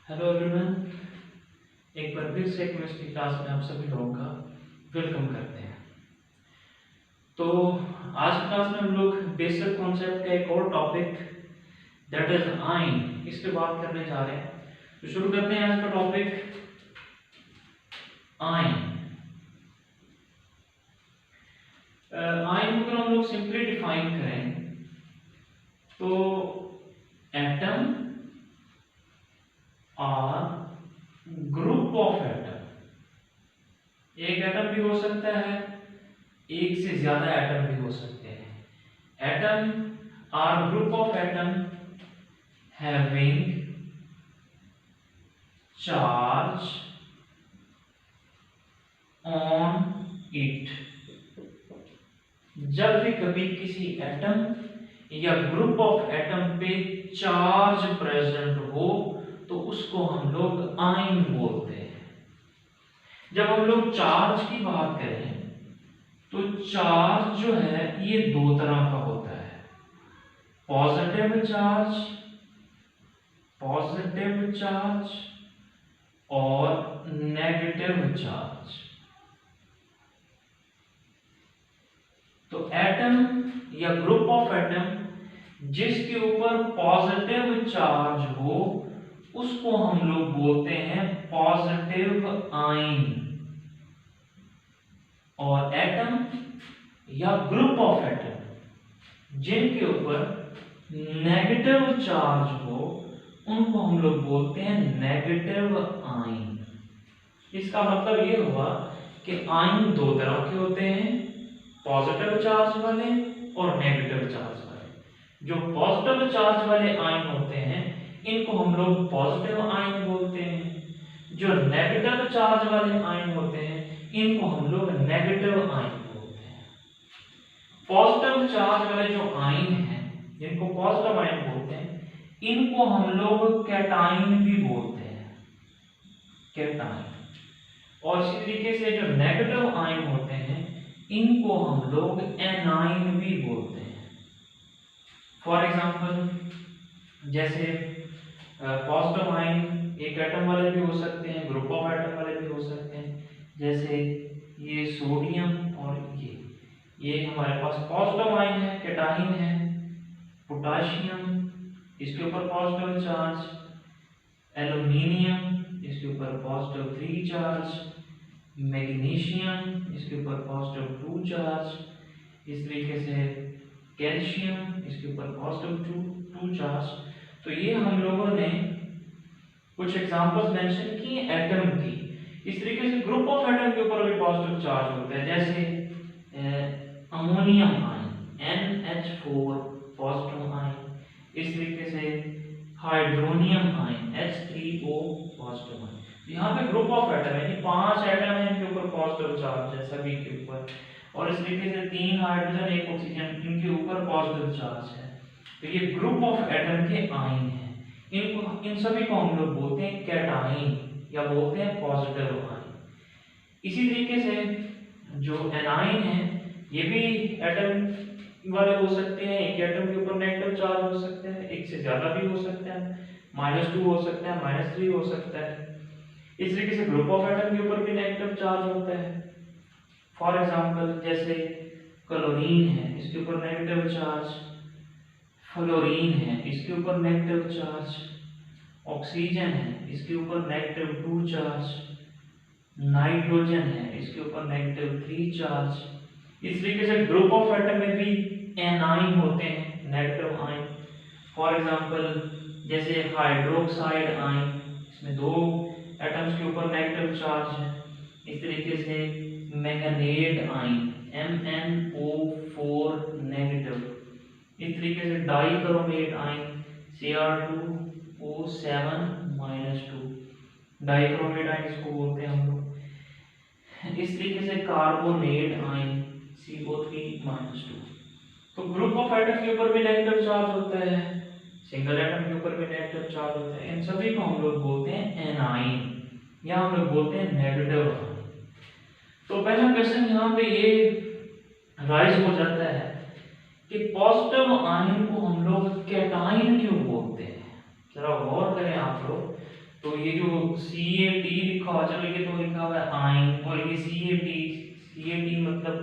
Hello everyone, एक बार फिर से केमिस्ट्री क्लास में आप सभी लोगों का वेलकम करते हैं। तो आज की क्लास में हम लोग बेसिक कॉन्सेप्ट का एक और टॉपिक दैट इज आयन इस पे बात करने जा रहे हैं। तो शुरू करते हैं आज का टॉपिक आयन। आयन को अगर हम लोग सिंपली डिफाइन करें तो एटम और ग्रुप ऑफ एटम, एक एटम भी हो सकता है, एक से ज्यादा एटम भी हो सकते हैं। Atom are group of atom having charge on it. जब भी कभी किसी एटम या ग्रुप ऑफ एटम पे चार्ज प्रेजेंट हो तो उसको हम लोग आयन बोलते हैं। जब हम लोग चार्ज की बात करें तो चार्ज जो है ये दो तरह का होता है, पॉजिटिव चार्ज और नेगेटिव चार्ज। तो एटम या ग्रुप ऑफ एटम जिसके ऊपर पॉजिटिव चार्ज हो उसको हम लोग बोलते हैं पॉजिटिव आयन, और एटम या ग्रुप ऑफ एटम जिनके ऊपर नेगेटिव चार्ज हो उनको हम लोग बोलते हैं नेगेटिव आयन। इसका मतलब ये हुआ कि आयन दो तरह के होते हैं, पॉजिटिव चार्ज वाले और नेगेटिव चार्ज वाले। जो पॉजिटिव चार्ज वाले आयन होते हैं इनको हम लोग पॉजिटिव आयन बोलते हैं। जो नेगेटिव चार्ज वाले आयन होते हैं इनको हम लोग नेगेटिव आयन बोलते हैं। पॉजिटिव चार्ज वाले जो आयन हैं जिनको पॉजिटिव आयन बोलते हैं इनको हम लोग कैटायन भी बोलते हैं, कैटायन। और इसी तरीके से जो नेगेटिव आयन होते हैं इनको हम लोग एनायन भी बोलते हैं। फॉर एग्जांपल जैसे पॉजिटिव आयन एक एटम वाले भी हो सकते हैं, ग्रुप ऑफ एटम वाले भी हो सकते हैं। जैसे ये सोडियम और ये हमारे पास पॉजिटिव आयन है, कैटायन है। पोटाशियम इसके ऊपर पॉजिटिव चार्ज, एल्युमिनियम इसके ऊपर पॉजिटिव 3 चार्ज, मैग्नीशियम इसके ऊपर पॉजिटिव 2 चार्ज, इस तरीके से कैल्शियम इसके ऊपर पॉजिटिव 2 चार्ज। तो ये हम लोगों ने कुछ एग्जांपल्स मेंशन किए एटम की। इस तरीके से ग्रुप ऑफ एटम के ऊपर भी पॉजिटिव चार्ज होता है, जैसे ammonium ion NH4 positive ion. इस तरीके से hydronium ion H3O positive ion. यहाँ पे ग्रुप ऑफ एटम है, ये 5 एटम है, इनके ऊपर पॉजिटिव चार्ज है सभी के ऊपर। और इस तरीके से 3 हाइड्रोजन 1 ऑक्सीजन इनके ऊपर पॉजिटिव चार्ज है। तो ये ग्रुप ऑफ एटम के आयन है। इन सभी को हम लोग बोलते हैं कैटायन या बोलते हैं पॉजिटिव आयन। इसी तरीके से जो एनायन है ये भी एटम वाले हो सकते हैं। एक एटम के ऊपर नेगेटिव चार्ज हो सकते हैं, एक से ज्यादा भी हो सकते हैं, -2 हो सकता है, -3 हो सकता है। इस तरीके से ग्रुप ऑफ एटम के ऊपर भी नेगेटिव चार्ज होता है। फॉर एग्जांपल जैसे क्लोरीन है इसके ऊपर नेगेटिव चार्ज, फ्लोरीन है इसके ऊपर नेगेटिव चार्ज, ऑक्सीजन है इसके ऊपर नेगेटिव 2 चार्ज, नाइट्रोजन है इसके ऊपर नेगेटिव 3 चार्ज। इस तरीके से ग्रुप ऑफ एटम में भी एनायन होते हैं, नेगेटिव आयन। फॉर एग्जांपल जैसे हाइड्रोक्साइड आयन, इसमें 2 एटम्स के ऊपर नेगेटिव चार्ज है। इस तरीके से मैंगनेट आयन MnO4 नेगेटिव। इस तरीके से dichromate ion Cr2O7 -2, dichromate ion इसको बोलते हैं हम लोग। इस तरीके से कार्बोनेट आयन CO3 -2। तो ग्रुप ऑफ एटम के ऊपर भी नेगेटिव चार्ज होता है, सिंगल एटम के ऊपर भी नेगेटिव चार्ज होता है। इन सभी को हम लोग बोलते हैं एनायन या हम लोग बोलते हैं नेगेटिव आयन। तो पहला क्वेश्चन यहाँ पे ये राइज हो जाता है कि पॉजिटिव आयन को हम लोग कैटायन क्यों बोलते हैं। जरा गौर करें आप लोग, तो ये जो CAT लिखा हुआ, चलो ये तो लिखा हुआ है आइन, और ये CAT मतलब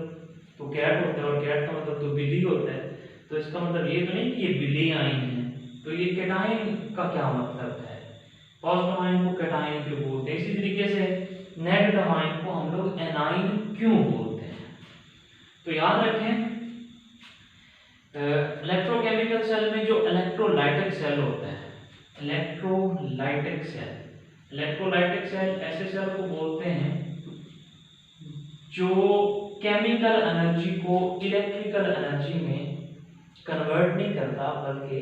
तो कैट होता है, और कैट का मतलब तो बिल्ली होता है। तो इसका मतलब ये तो नहीं कि ये बिल्ली आइन है। तो ये कैटाइन का क्या मतलब है? पॉजिटिव आयन को कैटाइन क्यों बोलते हैं? इसी तरीके से नेगेटिव आयन को हम लोग एनाइन क्यों बोलते हैं? तो याद रखें, इलेक्ट्रोकेमिकल सेल में जो इलेक्ट्रोलाइटिक सेल होता है, इलेक्ट्रोलाइटिक सेल ऐसे सेल को बोलते हैं जो केमिकल एनर्जी को इलेक्ट्रिकल एनर्जी में कन्वर्ट नहीं करता, बल्कि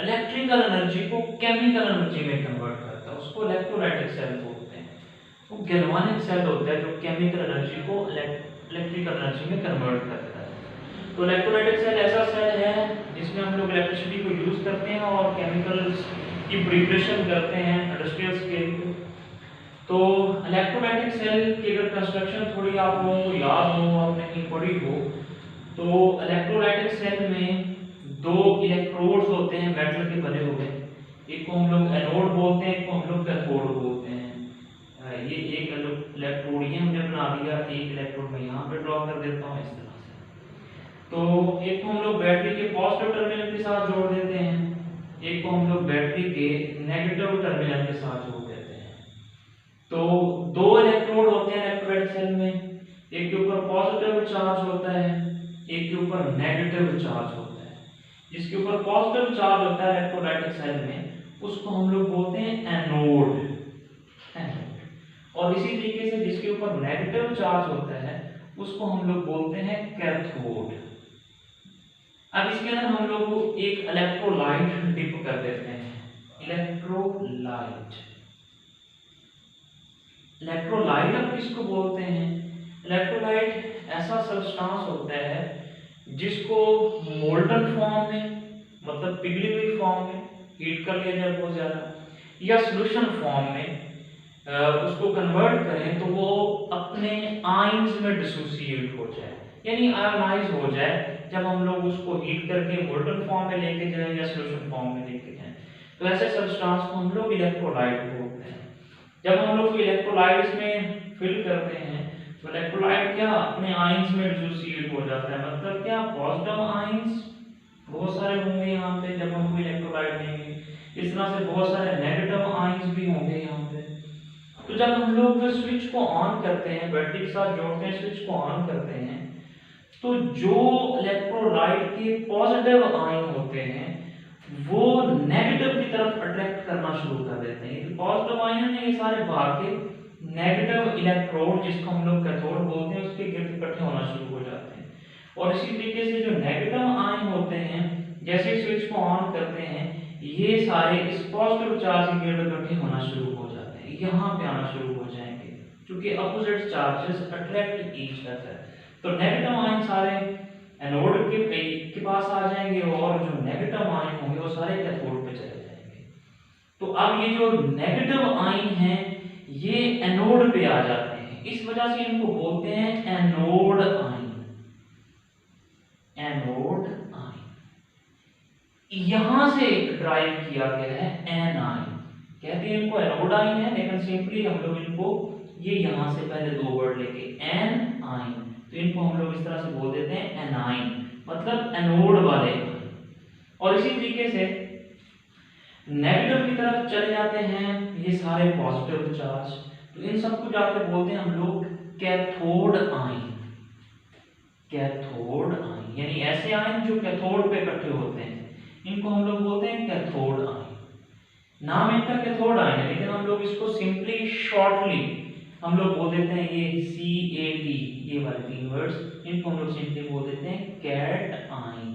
इलेक्ट्रिकल एनर्जी को केमिकल एनर्जी में कन्वर्ट करता है, उसको इलेक्ट्रोलाइटिक सेल बोलते हैं। वो गैल्वानिक सेल होता है जो केमिकल एनर्जी को इलेक्ट्रिकल एनर्जी में कन्वर्ट करता है। तो इलेक्ट्रोलाइटिक सेल ऐसा सेल है जिसमें हम लोग इलेक्ट्रिसिटी को यूज करते हैं और केमिकल्स की प्रिपरेशन करते हैं इंडस्ट्रियल स्केल पे। तो इलेक्ट्रोलाइटिक सेल की अगर कंस्ट्रक्शन थोड़ी आप लोगों को याद हो, आपने कहीं पढ़ी हो, तो इलेक्ट्रोलाइटिक सेल में दो इलेक्ट्रोड्स होते हैं मेटल के बने हुए। एक को हम लोग एनोड बोलते हैं, एक को हम लोग कैथोड बोलते हैं। ये एक इलेक्ट्रोड ये हमने बना दिया, एक इलेक्ट्रोड मैं यहाँ पे ड्रॉ कर देता हूँ इस तरह से। तो एक को हम लोग बैटरी के पॉजिटिव टर्मिनल के साथ जोड़ देते हैं, एक को हम लोग बैटरी के नेगेटिव टर्मिनल के साथ जोड़ देते हैं। तो दो इलेक्ट्रोड होते हैं इलेक्ट्रोलाइटिक सेल में, एक के ऊपर पॉजिटिव चार्ज होता है, एक के ऊपर नेगेटिव चार्ज होता है। जिसके ऊपर पॉजिटिव चार्ज होता है इलेक्ट्रोलाइटिक सेल में, उसको हम लोग बोलते हैं एनोड। और इसी तरीके से जिसके ऊपर नेगेटिव चार्ज होता है उसको हम लोग बोलते हैं कैथोड। अब इसके अंदर हम लोग एक इलेक्ट्रोलाइट डिप कर देते हैं, इलेक्ट्रोलाइट। इलेक्ट्रोलाइट अब किसको बोलते हैं? इलेक्ट्रोलाइट ऐसा सब्सटेंस होता है जिसको मोल्टन फॉर्म में, मतलब पिघली हुई फॉर्म में हीट कर लिया जाए बहुत ज्यादा, या सॉल्यूशन फॉर्म में उसको कन्वर्ट करें तो वो अपने आयंस में डिसोसिएट हो जाए, यानी आयोनाइज हो जाए। जब हम लोग उसको हीट करके मोल्टन फॉर्म में लेके जाएं या सॉल्यूशन फॉर्म में लेके जाएं, तो ऐसे सब्सटेंस को हम लोग इलेक्ट्रोलाइट बोलते हैं। जब हम लोग इलेक्ट्रोलाइट इसमें फिल करते हैं तो इलेक्ट्रोलाइट क्या अपने आयंस में डिसोसिएट हो जाता है। मतलब क्या, पॉजिटिव आयंस बहुत सारे होंगे यहाँ पे जब हम कोई इलेक्ट्रोलाइट लेंगे, इस तरह से बहुत सारे नेगेटिव आयंस भी होंगे यहाँ पे। तो जब हम लोग स्विच को ऑन करते हैं, बैटरी के साथ जोड़ते हैं, स्विच को ऑन करते हैं, तो जो इलेक्ट्रोलाइट के पॉजिटिव आयन होते हैं वो नेगेटिव की तरफ अट्रैक्ट करना शुरू कर देते हैं। पॉजिटिव आयन है ये सारे भाग के नेगेटिव इलेक्ट्रोड, जिसको हम लोग कैथोड बोलते हैं, उसके गिर्द इकट्ठे होना शुरू हो जाते हैं। और इसी तरीके से जो नेगेटिव आयन होते हैं, जैसे स्विच को ऑन करते हैं, ये सारे इस पॉजिटिव चार्ज के गिर्द इकट्ठे होना शुरू हो जाते हैं, यहाँ पे आना शुरू हो जाएंगे, क्योंकि opposite charges attract each other. तो नेगेटिव आयन सारे एनोड के पास आ जाएंगे और जो नेगेटिव आयन होंगे वो सारे कैथोड पे चले जाएंगे। तो अब ये जो नेगेटिव आयन हैं ये एनोड पे आ जाते हैं, इस वजह से इनको बोलते हैं एनोड आयन। एनोड आयन यहां से ड्राइव किया गया है एन आयन, कहते हैं इनको एनोड आयन है, लेकिन सिंपली हम लोग इनको ये यहां से पहले दो वर्ड लेके एन आयन, तो इनको हम लोग इस तरह से बोल देते हैं एनाइन, मतलब एनोड वाले। और इसी तरीके से नेगेटिव की तरफ चले जाते हैं ये सारे पॉजिटिव चार्ज, तो इन सबको जाके बोलते हैं हम लोग कैथोड आयन। कैथोड आयन यानी ऐसे आयन जो कैथोड पे इकट्ठे होते हैं, इनको हम लोग बोलते हैं कैथोड आयन। नाम इनका कैथोड आयन है, लेकिन हम लोग इसको सिंपली शॉर्टली हम लोग बोल देते हैं ये CAT, ये वाले तीन वर्ड्स, इनको हम लोग सिंपली बोल देते हैं कैट आयन।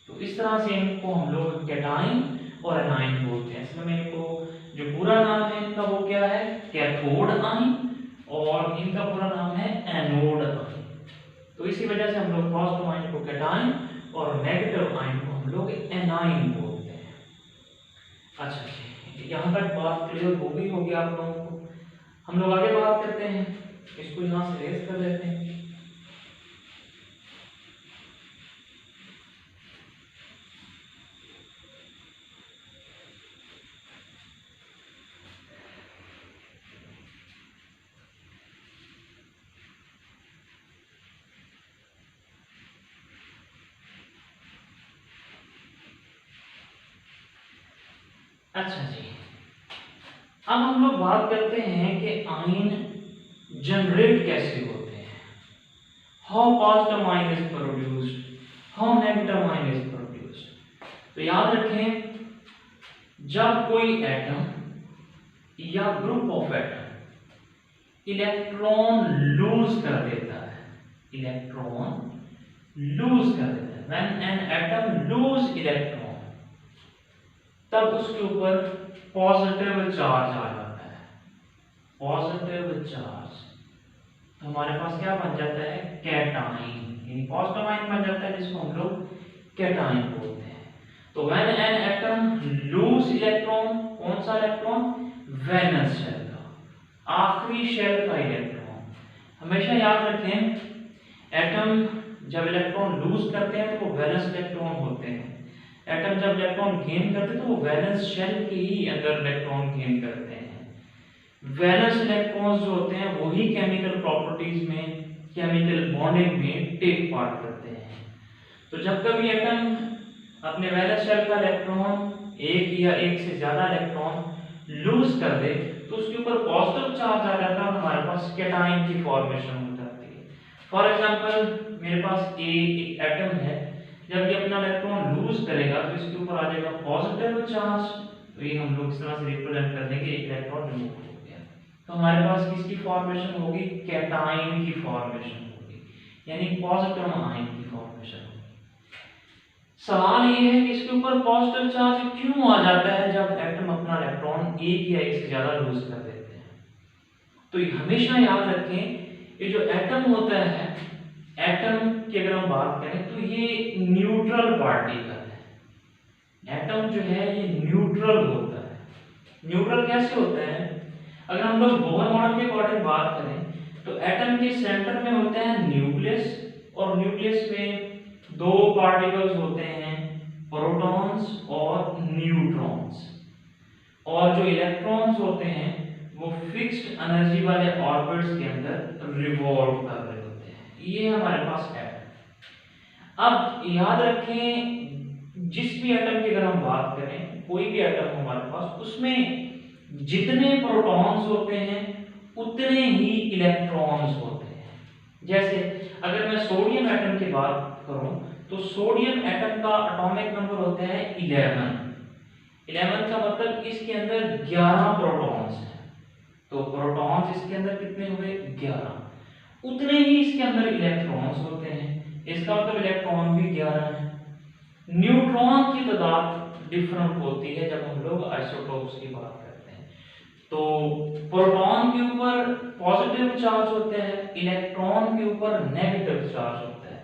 तो इस तरह से इनको हम लोग कैटाइन और एनाइन बोलते हैं। इसमें इनको जो पूरा नाम है इनका वो क्या है, कैथोड आयन, और इनका पूरा नाम है एनोड आयन। तो इसी वजह से हम लोग पॉजिटिव आयन को कैटाइन और नेगेटिव आयन को हम लोग एनाइन बोलते हैं। अच्छा जी, यहाँ तक बात क्लियर हो गई होगी आप लोगों को। हम लोग आगे बात करते हैं, इसको यहाँ से रेस कर लेते हैं। अच्छा जी, अब हम लोग बात करते हैं कि आयन जनरेट कैसे होते हैं। How positive ion is produced, how negative ion is produced. तो याद रखें, जब कोई एटम या group of atom electron lose कर देता है, इलेक्ट्रॉन लूज कर देता है, when an atom loose electron, तब उसके ऊपर पॉजिटिव चार्ज आ जाता है, पॉजिटिव चार्ज। तो हमारे पास क्या बन जाता है, कैटाइन, यानी पॉजिटिव आयन बन जाता है, जिसको हम लोग कैटाइन बोलते हैं। तो when an atom loose electron, कौन सा इलेक्ट्रॉन, वैलेंस शेल का, आखिरी शेल का इलेक्ट्रॉन। हमेशा याद रखें, एटम जब इलेक्ट्रॉन लूज करते हैं तो वो वैलेंस इलेक्ट्रॉन होते हैं, एटम जब इलेक्ट्रॉन गेन करते हैं तो वो वैलेंस शेल के ही अंदर इलेक्ट्रॉन गेन करते हैं। वैलेंस इलेक्ट्रॉन्स जो होते हैं वही केमिकल प्रॉपर्टीज में, केमिकल बॉन्डिंग में टेक पार्ट करते हैं। तो जब कभी एटम अपने वैलेंस शेल का इलेक्ट्रॉन एक या एक से ज्यादा इलेक्ट्रॉन लूज कर दे तो उसके ऊपर पॉजिटिव चार्ज आ जाता है और हमारे पास कैटाइन की फॉर्मेशन हो जाती है। फॉर एग्जांपल, मेरे पास एक एटम है, जब ये अपना इलेक्ट्रॉन लूज करेगा तो इसके ऊपर आ जाएगा पॉजिटिव चार्ज। तो ये हम लोग इस तरह से रिप्रेजेंट कर देंगे, एक इलेक्ट्रॉन रिमूव हो गया, तो हमारे पास किसकी फॉर्मेशन होगी, कैटाइन की फॉर्मेशन होगी, यानी पॉजिटिव आयन की फॉर्मेशन होगी। सवाल ये है कि इसके ऊपर पॉजिटिव चार्ज क्यों आ जाता है जब एटम अपना इलेक्ट्रॉन एक या एक से ज्यादा लूज कर देते हैं। तो ये हमेशा याद रखें, ये जो एटम होता है, एटम की अगर हम बात करें तो ये न्यूट्रल पार्टिकल है। एटम जो है ये न्यूट्रल होता है। न्यूट्रल कैसे होता है, अगर हम लोग बोहर मॉडल के अकॉर्डिंग बात करें तो एटम के सेंटर में होता है न्यूक्लियस, और न्यूक्लियस में दो पार्टिकल्स होते हैं, प्रोटॉन्स और न्यूट्रॉन्स, और जो इलेक्ट्रॉन्स होते हैं वो फिक्स्ड एनर्जी वाले ऑर्बिट्स के अंदर रिवॉल्व कर रहे होते हैं। ये हमारे पास है। अब याद रखें, जिस भी एटम की अगर हम बात करें, कोई भी एटम हमारे पास, उसमें जितने प्रोटॉन्स होते हैं उतने ही इलेक्ट्रॉन्स होते हैं। जैसे अगर मैं सोडियम एटम की बात करूं तो सोडियम एटम का एटॉमिक नंबर होता है 11। 11 का मतलब इसके अंदर 11 प्रोटॉन्स हैं। तो प्रोटॉन्स इसके अंदर कितने हुए, 11, उतने ही इसके अंदर इलेक्ट्रॉन्स होते हैं। इसका मतलब इलेक्ट्रॉन भी 11 है। न्यूट्रॉन की तादाद डिफरेंट होती है जब हम लोग आइसोटोप्स की बात करते हैं। तो प्रोटॉन के ऊपर पॉजिटिव चार्ज होता है, इलेक्ट्रॉन के ऊपर नेगेटिव चार्ज होता है।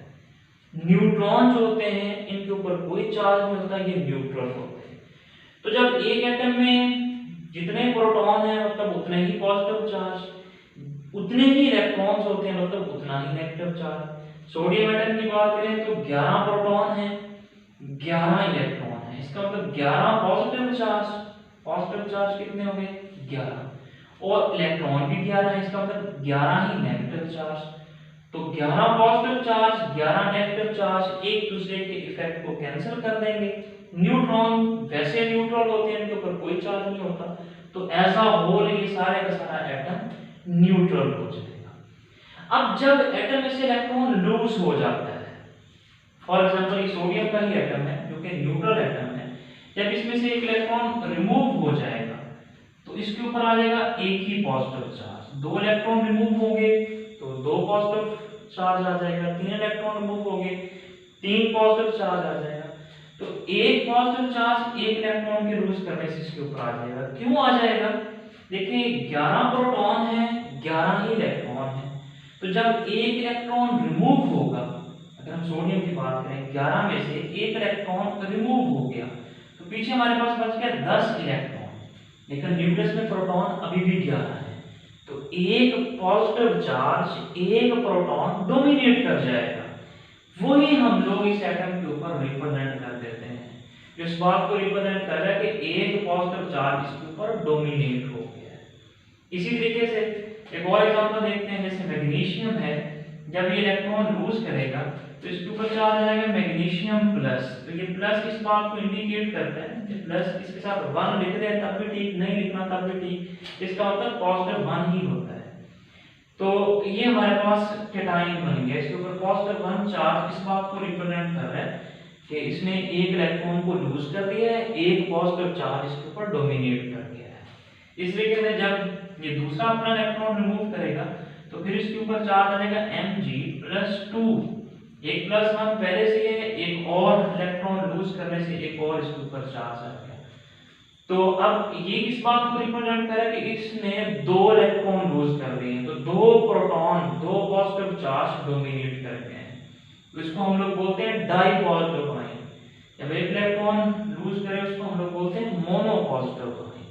न्यूट्रॉन जो होते हैं इनके ऊपर कोई चार्ज नहीं होता, ये न्यूट्रल होते हैं। तो जब एक एटम में जितने प्रोटॉन है मतलब उतने ही पॉजिटिव चार्ज, उतने ही इलेक्ट्रॉन्स होते हैं मतलब उतना ही नेगेटिव चार्ज। सोडियम एटम की बात करें तो 11 प्रोटॉन है, 11 इलेक्ट्रॉन है, इसका मतलब 11 पॉजिटिव चार्ज, पॉजिटिव चार्ज कितने हो गए, 11, और इलेक्ट्रॉन भी 11 है, इसका मतलब 11 ही नेगेटिव चार्ज। तो 11 पॉजिटिव चार्ज, 11 नेगेटिव चार्ज एक दूसरे के इफेक्ट को कैंसिल कर देंगे। न्यूट्रॉन वैसे न्यूट्रल होते हैं, इनके ऊपर कोई चार्ज नहीं होता, तो एज अ होल ये सारे का सारा एटम न्यूट्रल हो जाएगा। अब जब एटम में से इलेक्ट्रॉन लूज हो जाता है, फॉर एग्जांपल ये सोडियम का ही एटम है जो कि न्यूट्रल एटम है, जब इसमें से एक इलेक्ट्रॉन रिमूव हो जाएगा तो इसके ऊपर आ जाएगा एक ही पॉजिटिव चार्ज। 2 इलेक्ट्रॉन रिमूव होंगे तो 2 पॉजिटिव चार्ज आ जाएगा, 3 इलेक्ट्रॉन रिमूव होंगे 3 पॉजिटिव चार्ज आ जाएगा। तो एक पॉजिटिव चार्ज एक इलेक्ट्रॉन के लूज करने से इसके ऊपर आ जाएगा। क्यों आ जाएगा, देखिए 11 प्रोटॉन है, 11 ही इलेक्ट्रॉन है, तो जब एक इलेक्ट्रॉन रिमूव होगा, अगर हम सोडियम की बात करें 11 में से एक इलेक्ट्रॉन रिमूव हो गया तो पीछे हमारे पास बच गया 10 इलेक्ट्रॉन, लेकिन न्यूक्लियस में प्रोटॉन अभी भी 11 है। तो एक पॉजिटिव चार्ज एक प्रोटॉन डोमिनेट कर जाएगा, वही हम लोग इस एटम के ऊपर रिप्रेजेंट कर देते हैं, जो इस बात को रिप्रेजेंट कर रहा है कि एक पॉजिटिव चार्ज इसके ऊपर डोमिनेट हो गया है। इसी तरीके से एक और एग्जांपल देखते हैं, जैसे मैग्नीशियम है, जब ये इलेक्ट्रॉन लूज करेगा तो इसके ऊपर चार्ज आ जाएगा मैग्नीशियम प्लस। तो ये प्लस इस बात को इंडिकेट करता है कि प्लस इसके साथ 1 लिख रहे हैं तब भी ठीक, नहीं लिखना तब भी ठीक, इसका मतलब पॉजिटिव 1 ही होता है। तो ये हमारे पास कैटाइन बन गया। इसके ऊपर पॉजिटिव 1 चार्ज इस बात को रिप्रेजेंट कर रहा है कि इसने एक इलेक्ट्रॉन को लूज कर दिया है, एक पॉजिटिव चार्ज इसके ऊपर डोमिनेट कर गया है। इस तरीके से जब ये दूसरा अपना इलेक्ट्रॉन रिमूव करेगा तो फिर इसके ऊपर चार्ज आ जाएगा Mg+2। एक +1 पहले से है, एक और इलेक्ट्रॉन लूज करने से एक और इसके ऊपर चार्ज आ गया। तो अब ये किस बात को रिप्रेजेंट कर रहा है कि इसने 2 इलेक्ट्रॉन लूज कर दिए हैं, तो 2 प्रोटॉन 2 पॉजिटिव चार्ज डोमिनेट कर गए हैं। तो इसको हम लोग बोलते हैं डाइपॉजिटिव आयन। जब एक इलेक्ट्रॉन लूज करे उसको हम लोग बोलते हैं मोनोपॉजिटिव आयन।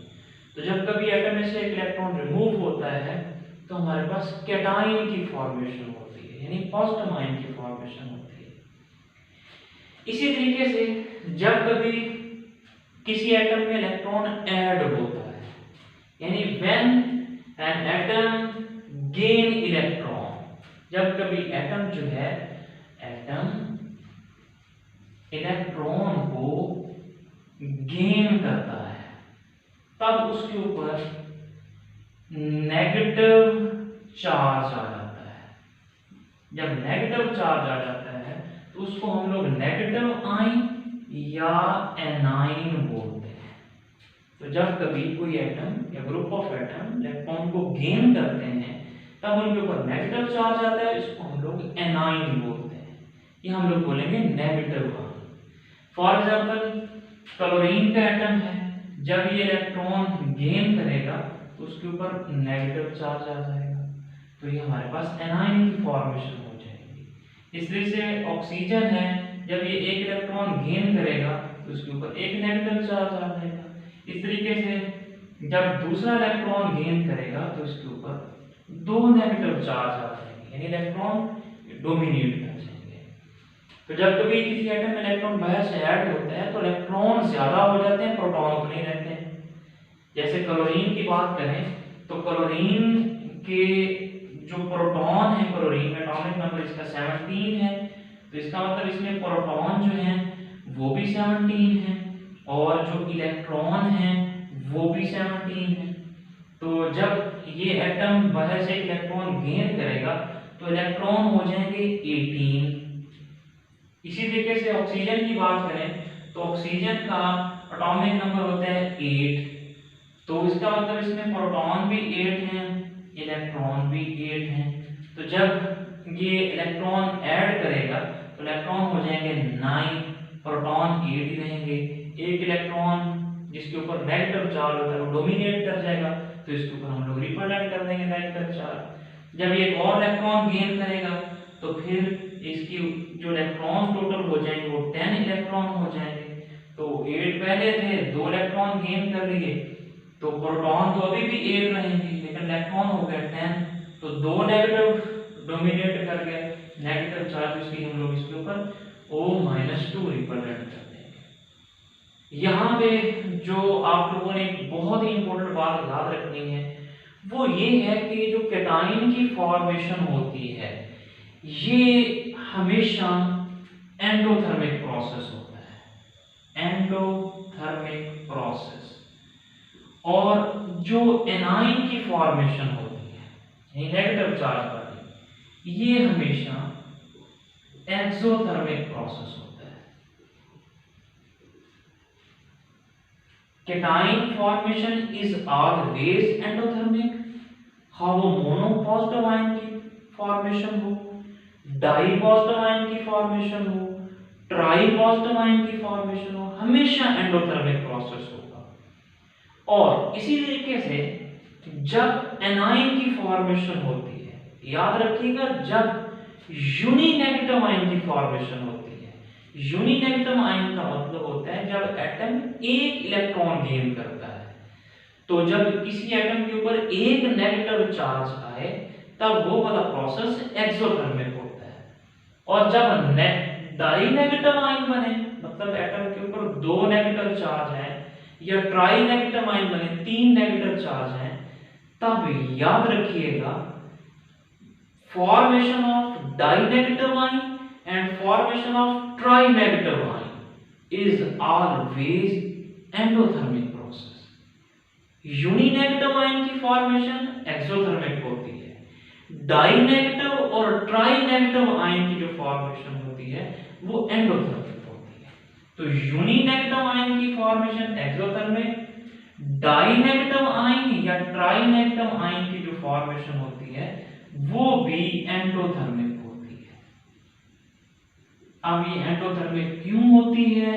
तो जब कभी एटम में से एक इलेक्ट्रॉन रिमूव होता है तो हमारे पास कैटाइन की फॉर्मेशन होती है, यानी पॉजिटिव आयन की फॉर्मेशन होती है। इसी तरीके से जब कभी किसी एटम में इलेक्ट्रॉन ऐड होता है, यानी when an atom gain electron, जब कभी एटम जो है एटम इलेक्ट्रॉन को गेन करता है तब उसके ऊपर नेगेटिव चार्ज आ जाता है। जब नेगेटिव चार्ज आ जाता है तो उसको हम लोग नेगेटिव आयन या एनाइन बोलते हैं। तो जब कभी कोई एटम या ग्रुप ऑफ एटम इलेक्ट्रॉन को गेन करते हैं तब उनके ऊपर नेगेटिव चार्ज आता है, इसको हम लोग एनाइन बोलते हैं, ये हम लोग बोलेंगे negative ion. For example chlorine का एटम है, जब ये इलेक्ट्रॉन गेन करेगा तो उसके ऊपर नेगेटिव चार्ज आ जाएगा, तो ये हमारे पास एनाइन की फॉर्मेशन हो जाएगी। इस तरह से ऑक्सीजन है, जब ये एक इलेक्ट्रॉन गेन करेगा तो उसके ऊपर एक नेगेटिव चार्ज आ जाएगा। इस तरीके से जब दूसरा इलेक्ट्रॉन गेन करेगा तो इसके ऊपर 2 नेगेटिव चार्ज आ जाएंगे, यानी इलेक्ट्रॉन डोमिनेट कर जाएंगे। तो जब कभी किसी एटम में इलेक्ट्रॉन बाहर से ऐड होता है तो इलेक्ट्रॉन ज्यादा हो जाते हैं, प्रोटॉन उतने रहते हैं। जैसे क्लोरीन की बात करें तो क्लोरीन के जो प्रोटॉन है, क्लोरीन में एटॉमिक नंबर इसका 17 है, तो इसका मतलब इसमें प्रोटॉन जो हैं वो भी 17 हैं और जो इलेक्ट्रॉन हैं वो भी 17 हैं। तो जब ये एटम बाहर से इलेक्ट्रॉन गेन करेगा तो इलेक्ट्रॉन हो जाएंगे 18। इसी तरीके से ऑक्सीजन की बात करें तो ऑक्सीजन का एटॉमिक नंबर होता है 8, तो इसका मतलब इसमें प्रोटॉन भी 8 हैं, इलेक्ट्रॉन भी 8 हैं। तो जब ये इलेक्ट्रॉन ऐड करेगा तो इलेक्ट्रॉन हो जाएंगे 9, प्रोटॉन 8 ही रहेंगे। एक इलेक्ट्रॉन जिसके ऊपर नेगेटिव चार्ज होता है वो डोमिनेट कर जाएगा, तो इसके ऊपर हम लोग रिप्रेजेंट कर देंगे नेगेटिव चार्ज। जब ये एक और इलेक्ट्रॉन गेन करेगा तो फिर इसकी जो इलेक्ट्रॉन टोटल हो जाएंगे वो 10 इलेक्ट्रॉन हो जाएंगे। तो 8 पहले थे, 2 इलेक्ट्रॉन गेन कर लिए, तो प्रोटॉन तो अभी भी 8 रहेंगे लेकिन इलेक्ट्रॉन हो गया 10, तो 2 नेगेटिव डोमिनेट कर गए, नेगेटिव चार्ज इसलिए हम लोग इसके ऊपर O-2 रिप्रेजेंट करते हैं। यहाँ पे जो आप लोगों ने एक बहुत ही इंपॉर्टेंट बात याद रखनी है वो ये है कि जो कैटाइन की फॉर्मेशन होती है ये हमेशा एंडोथर्मिक प्रोसेस होता है, एंडोथर्मिक प्रोसेस। और जो एनाइन की फॉर्मेशन होती है नेगेटिव चार्ज वाली, ये हमेशा एक्सोथर्मिक प्रोसेस होता है। Cation formation is always endothermic, हाँ वो मोनोपॉजिटिव आयन की फॉर्मेशन हो, डाइपॉजिटिव आयन की फॉर्मेशन हो, ट्राइपॉजिटिव आयन की फॉर्मेशन हो, हमेशा एंडोथर्मिक प्रोसेस होगा। और इसी तरीके से जब एनाइन की फॉर्मेशन होती है, याद रखिएगा जब यूनिनेगेटिव आयन की फॉर्मेशन होती है, यूनिनेगेटिव आयन का मतलब होता है जब एटम एक इलेक्ट्रॉन गेन करता है, तो जब किसी एटम के ऊपर एक नेगेटिव चार्ज आए तब वो वाला प्रोसेस एक्सोथर्मिक होता है। और जब डाइनेगेटिव आयन बने, मतलब एटम के ऊपर 2 नेगेटिव चार्ज हैं या ट्राई नेगेटिव आयन बने, 3 नेगेटिव चार्ज हैं, तब याद रखिएगा formation of dinegative ion and formation of tri-negative ion is always endothermic process. Uninegative ion की फॉर्मेशन एक्सोथर्मिक होती है, डाइनेगेटिव और ट्राइनेगेटिव आयन की जो फॉर्मेशन होती है वो एंडोथर्मिक होती है। तो यूनिनेगेटिव आयन की फॉर्मेशन एक्सोथर्मिक, डाइनेगेटिव आयन या ट्राइनेगेटिव आयन की जो फॉर्मेशन होती है वो भी एंडोथर्मिक होती है। अब ये एंडोथर्मिक क्यों होती है,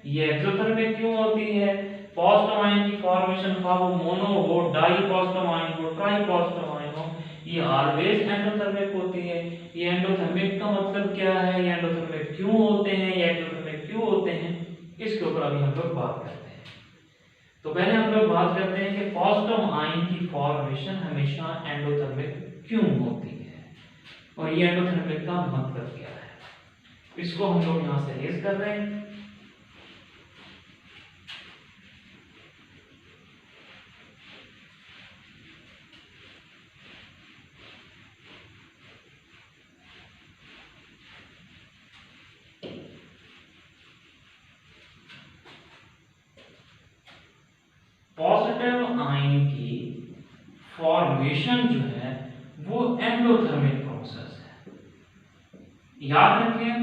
ये एक्सोथर्मिक क्यों होती है? पॉजिटिव आयन की फॉर्मेशन का वो मोनो हो, डाई पॉजिटिव आयन हो, ट्राई पॉजिटिव आयन हो, ये ऑलवेज एंडोथर्मिक होती है। ये एंडोथर्मिक का मतलब क्या है, ये एंडोथर्मिक क्यों होते हैं, ये एक्सोथर्मिक क्यों होते हैं, इसके ऊपर अभी हम लोग बात करते हैं। तो पहले हम लोग बात करते हैं कि पॉजिटिव आयन की फॉर्मेशन हमेशा एंडोथर्मिक क्यों होती है और ये एंडोथर्मिक का मतलब क्या है, इसको हम लोग यहां से रेज कर रहे हैं। पॉजिटिव आयन की फॉर्मेशन जो है वो एंडोथर्मिक प्रोसेस है। याद रखें,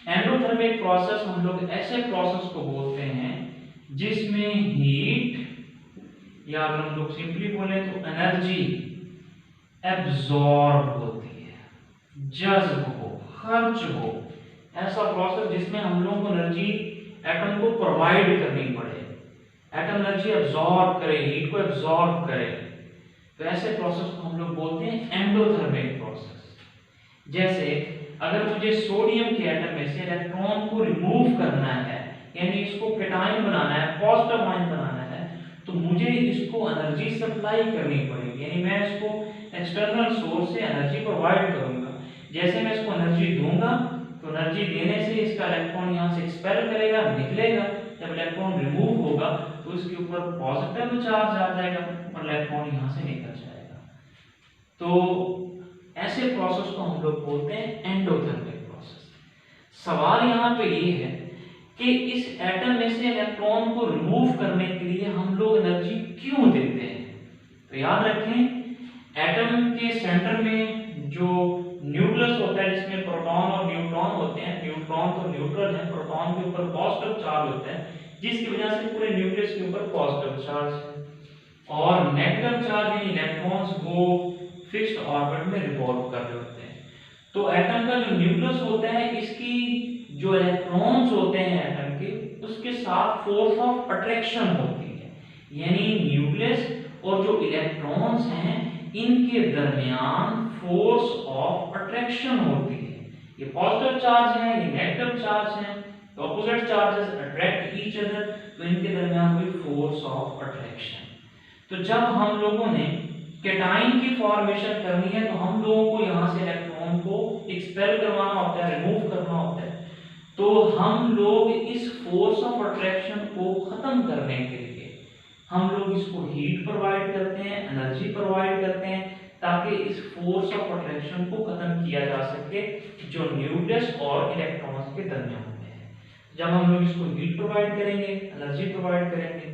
एंडोथर्मिक प्रोसेस हम लोग ऐसे प्रोसेस को बोलते हैं जिसमें हीट या अगर हम लोग सिंपली बोले तो एनर्जी एब्जॉर्ब होती है, जज्ब हो, खर्च हो, ऐसा प्रोसेस जिसमें हम लोगों को एनर्जी एटम को प्रोवाइड करनी पड़े, एटम एनर्जी एब्जॉर्ब करे, हीट को एब्जॉर्ब करे, तो ऐसे प्रोसेस को हम लोग बोलते हैं एंडोथर्मिक प्रोसेस। जैसे अगर मुझे सोडियम के एटम में से इलेक्ट्रॉन को रिमूव करना है, यानी इसको केटायन बनाना है, पॉजिटिव आयन बनाना है, तो मुझे इसको एनर्जी सप्लाई करनी पड़ेगी, यानी मैं इसको एक्सटर्नल सोर्स से एनर्जी प्रोवाइड करूंगा। जैसे मैं इसको एनर्जी दूंगा तो एनर्जी देने से इसका इलेक्ट्रॉन यहां से एक्सपेल करेगा, निकलेगा, जब इलेक्ट्रॉन रिमूव होगा तो इसके ऊपर पॉजिटिव चार्ज आ जाएगा और इलेक्ट्रॉन यहां से निकल जाएगा। तो ऐसे प्रोसेस को हम लोग बोलते हैं एंडोथर्मिक प्रोसेस। सवाल यहां पे ये है कि इस एटम में से इलेक्ट्रॉन को रिमूव करने के लिए हम लोग एनर्जी क्यों देते हैं? तो याद रखें, एटम के सेंटर में जो न्यूक्लियस होता है जिसमें प्रोटॉन और न्यूट्रॉन होते हैं, न्यूट्रॉन तो न्यूट्रल है, प्रोटॉन के ऊपर पॉजिटिव चार्ज होता है, जिसकी वजह से पूरे न्यूक्लियस के ऊपर पॉजिटिव चार्ज है, और नेगेटिव चार्ज यानी इलेक्ट्रॉन्स वो फिक्स्ड ऑर्बिट में रिवॉल्व कर रहे होते हैं। तो एटम का जो न्यूक्लियस होता है, इसकी जो इलेक्ट्रॉन्स होते हैं एटम के, उसके साथ फोर्स ऑफ अट्रैक्शन होती है, यानी न्यूक्लियस और जो इलेक्ट्रॉन्स हैं इनके दरमियान फोर्स ऑफ अट्रैक्शन होती है। ये पॉजिटिव चार्ज है, ये नेगेटिव चार्ज है, तो opposite charges attract each other, तो इनके दरमियान हुई फोर्स ऑफ अट्रैक्शन। तो जब हम लोगों ने केटाइन की फॉर्मेशन करनी है तो हम लोगों को यहां से इलेक्ट्रॉन को एक्सपेल करवाना होता है, रिमूव करना होता है, तो हम लोग इस फोर्स ऑफ अट्रैक्शन को खत्म करने के लिए हम लोग इसको हीट प्रोवाइड करते हैं, एनर्जी प्रोवाइड करते हैं, ताकि इस फोर्स ऑफ अट्रैक्शन को खत्म किया जा सके जो न्यूक्लियस और इलेक्ट्रॉन्स के दरमियान में है। जब हम लोग इसको हीट प्रोवाइड करेंगे, एनर्जी प्रोवाइड करेंगे,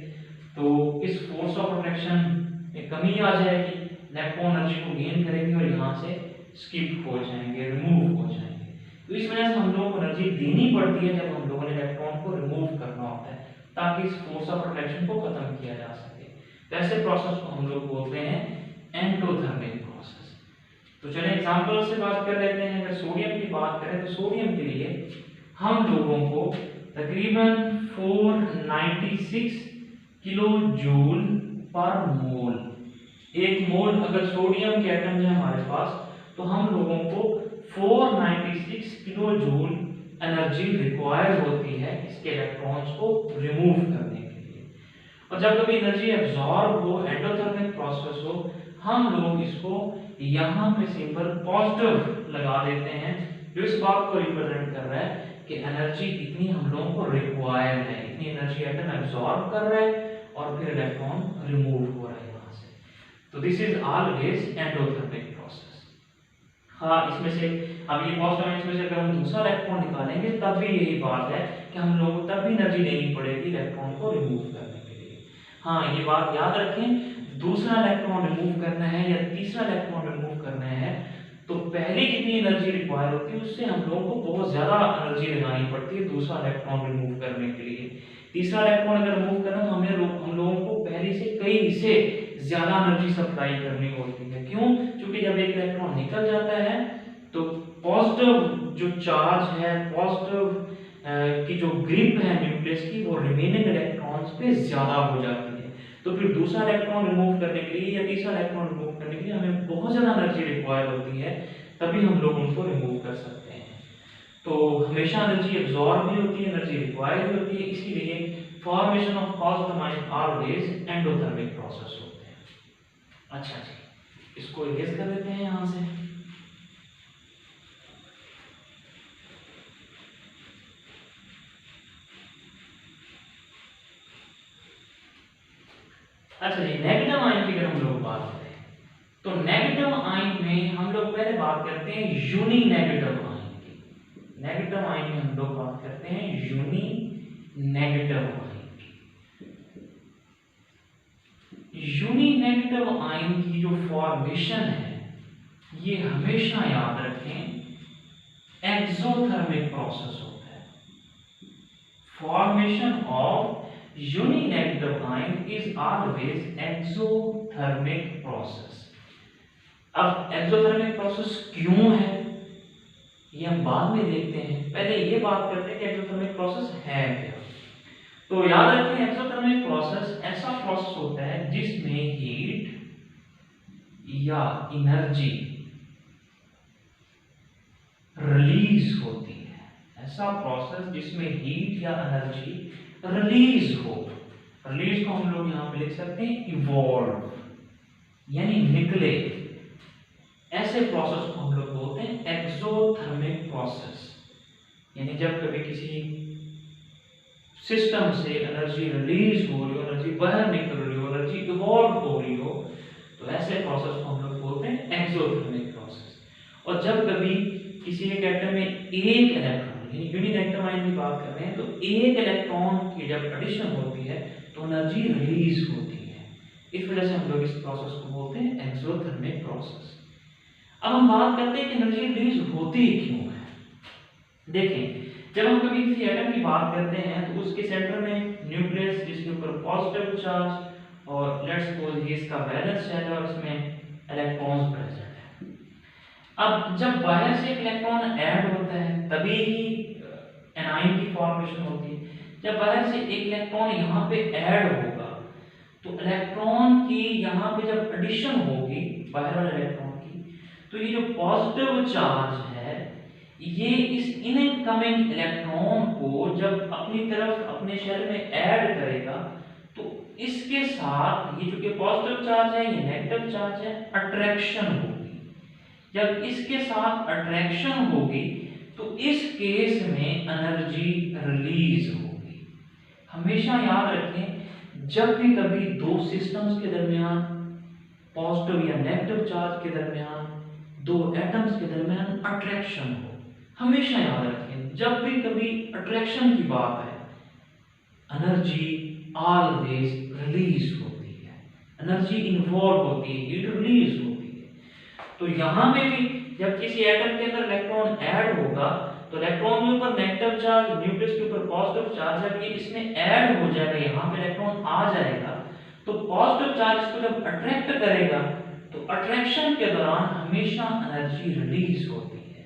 तो इस फोर्स ऑफ अट्रैक्शन में कमी आ जाएगी, इलेक्ट्रॉन एनर्जी को गेन करेंगे और यहाँ से स्किप हो जाएंगे, रिमूव हो जाएंगे। तो इस वजह से हम लोगों को एनर्जी देनी पड़ती है जब हम लोगों ने इलेक्ट्रॉन को रिमूव करना होता है, ताकि इस फोर्स ऑफ अट्रैक्शन को खत्म किया जा सके। तो ऐसे प्रोसेस को हम लोग बोलते हैं एंडोथर्मिक प्रोसेस। तो चलिए एग्जांपल से बात कर लेते हैं। अगर सोडियम की बात करें तो सोडियम के लिए हम लोगों को तकरीबन 496 किलो जूल पर मोल, एक मोल अगर सोडियम के एटम है हमारे पास, तो हम लोगों को 496 किलो जूल एनर्जी रिक्वायर होती है इसके इलेक्ट्रॉन्स को रिमूव करने के लिए। और जब कभी एनर्जी एब्जॉर्ब हो, एंडोथर्मिक प्रोसेस हो, हम लोग इसको यहाँ पे सिंबल पॉजिटिव लगा देते हैं, जो इस बात को रिप्रेजेंट कर रहा है कि एनर्जी इतनी हम लोगों को रिक्वायर है, इतनी एनर्जी एटम एब्जॉर्ब कर रहा है और फिर इलेक्ट्रॉन रिमूव हो रहा है यहाँ से। तो this is always endothermic process. हाँ, इसमें से अब ये पॉजिटिव आयंस में से अगर हम दूसरा इलेक्ट्रॉन निकालेंगे तब भी यही बात है कि हम लोगों को तब भी एनर्जी देनी पड़ेगी इलेक्ट्रॉन को रिमूव करने के लिए। हाँ, ये बात याद रखें, दूसरा इलेक्ट्रॉन रिमूव करना है या तीसरा इलेक्ट्रॉन रिमूव करना है तो पहले जितनी एनर्जी रिक्वायर होती है उससे हम लोगों को बहुत ज्यादा एनर्जी लगानी पड़ती है दूसरा इलेक्ट्रॉन रिमूव करने के लिए। तीसरा इलेक्ट्रॉन अगर रिमूव करना तो हम लोगों को पहले से कई से ज्यादा एनर्जी सप्लाई करनी होती है। क्यों? क्योंकि जब एक इलेक्ट्रॉन निकल जाता है तो पॉजिटिव जो चार्ज है, पॉजिटिव की जो ग्रिप है न्यूक्लियस की, वो रिमेनिंग इलेक्ट्रॉन्स पे ज्यादा हो जाती है। तो फिर दूसरा इलेक्ट्रॉन रिमूव करने के लिए या तीसरा इलेक्ट्रॉन रिमूव करने के लिए हमें बहुत ज्यादा एनर्जी रिक्वायर होती है, तभी हम लोग उनको रिमूव कर सकते हैं। तो हमेशा एनर्जी एब्जॉर्ब भी होती है, एनर्जी रिक्वायर भी होती है, इसीलिए formation of positive ion always endothermic process होते हैं। अच्छा जी, इसको इरेज कर देते हैं यहां से। अच्छा जी, नेगेटिव आयन की अगर हम लोग बात करें तो नेगेटिव आयन में हम लोग पहले बात करते हैं यूनी नेगेटिव आयन की। नेगेटिव आयन में हम लोग बात करते हैं यूनी नेगेटिव आयन की। यूनी नेगेटिव आयन की जो फॉर्मेशन है ये हमेशा याद रखें एक्सोथर्मिक प्रोसेस होता है। Formation of uni negative ion is always exothermic process. अब एक्सोथर्मिक प्रोसेस क्यों है ये हम बाद में देखते हैं, पहले ये बात करते हैं कि एक्सोथर्मिक प्रोसेस है क्या। तो याद रखें एक्सोथर्मिक प्रोसेस ऐसा प्रोसेस होता है जिसमें हीट या एनर्जी रिलीज होती है। ऐसा प्रोसेस जिसमें हीट या एनर्जी रिलीज हो। रिलीज को हम लोग यहां पे लिख सकते हैं इवॉल्व, यानी निकले। ऐसे प्रोसेस को हम लोग बोलते हैं एक्सोथर्मिक प्रोसेस। यानी जब कभी किसी सिस्टम से एनर्जी रिलीज हो रही हो, एनर्जी बाहर निकल रही हो, एनर्जी इवॉल्व हो रही हो, तो ऐसे प्रोसेस को हम लोग बोलते हैं एक्सोथर्मिक प्रोसेस। और जब कभी किसी एक एटम में एक इलेक्ट्रॉन, यानी यूनिनेगेटिव आयन की बात कर रहे हैं, तो एक इलेक्ट्रॉन की जब एडिशन होती है तो एनर्जी रिलीज होती है। इस वजह से हम लोग इस प्रोसेस को बोलते हैं एक्सोथर्मिक प्रोसेस। अब हम बात करते हैं कि एनर्जी रिलीज होती क्यों है। देखें, जब हम कभी किसी एटम की बात करते हैं तो उसके सेंटर में न्यूक्लियस जिसके ऊपर पॉजिटिव चार्ज और लेट्स सपोज ये इसका वैलेंस शेल है और इसमें इलेक्ट्रॉन्स प्रेजेंट है। अब जब बाहर से एक इलेक्ट्रॉन ऐड होता है तभी ही एनायन की फॉर्मेशन होती है। जब बाहर से एक इलेक्ट्रॉन यहाँ पे ऐड होगा तो इलेक्ट्रॉन की यहाँ पे जब एडिशन होगी बाहर वाले इलेक्ट्रॉन की, तो ये जो पॉजिटिव चार्ज है ये इस इनकमिंग इलेक्ट्रॉन को जब अपनी तरफ अपने शेल में ऐड करेगा तो इसके साथ ये जो कि पॉजिटिव चार्ज है, ये नेगेटिव चार्ज है, अट्रैक्शन होगी। जब इसके साथ अट्रैक्शन होगी तो इस केस में एनर्जी रिलीज होगी। हमेशा याद रखें, जब भी कभी दो सिस्टम्स के दरमियान, पॉजिटिव या नेगेटिव चार्ज के दरमियान, दो एटम्स के दरमियान अट्रैक्शन हो, हमेशा याद रखें जब भी कभी अट्रैक्शन की बात है एनर्जी ऑलवेज रिलीज होती है, एनर्जी इन्वॉल्व होती है, हीट रिलीज होती है। तो यहां पे भी जब किसी एटम के अंदर इलेक्ट्रॉन ऐड होगा तो इलेक्ट्रॉन के ऊपर नेगेटिव चार्ज, न्यूक्लियस के ऊपर पॉजिटिव चार्ज, जब ये इसमें ऐड हो जाएगा, यहाँ पे इलेक्ट्रॉन आ जाएगा तो पॉजिटिव चार्ज इसको जब अट्रैक्ट करेगा तो अट्रैक्शन के दौरान हमेशा एनर्जी रिलीज होती है।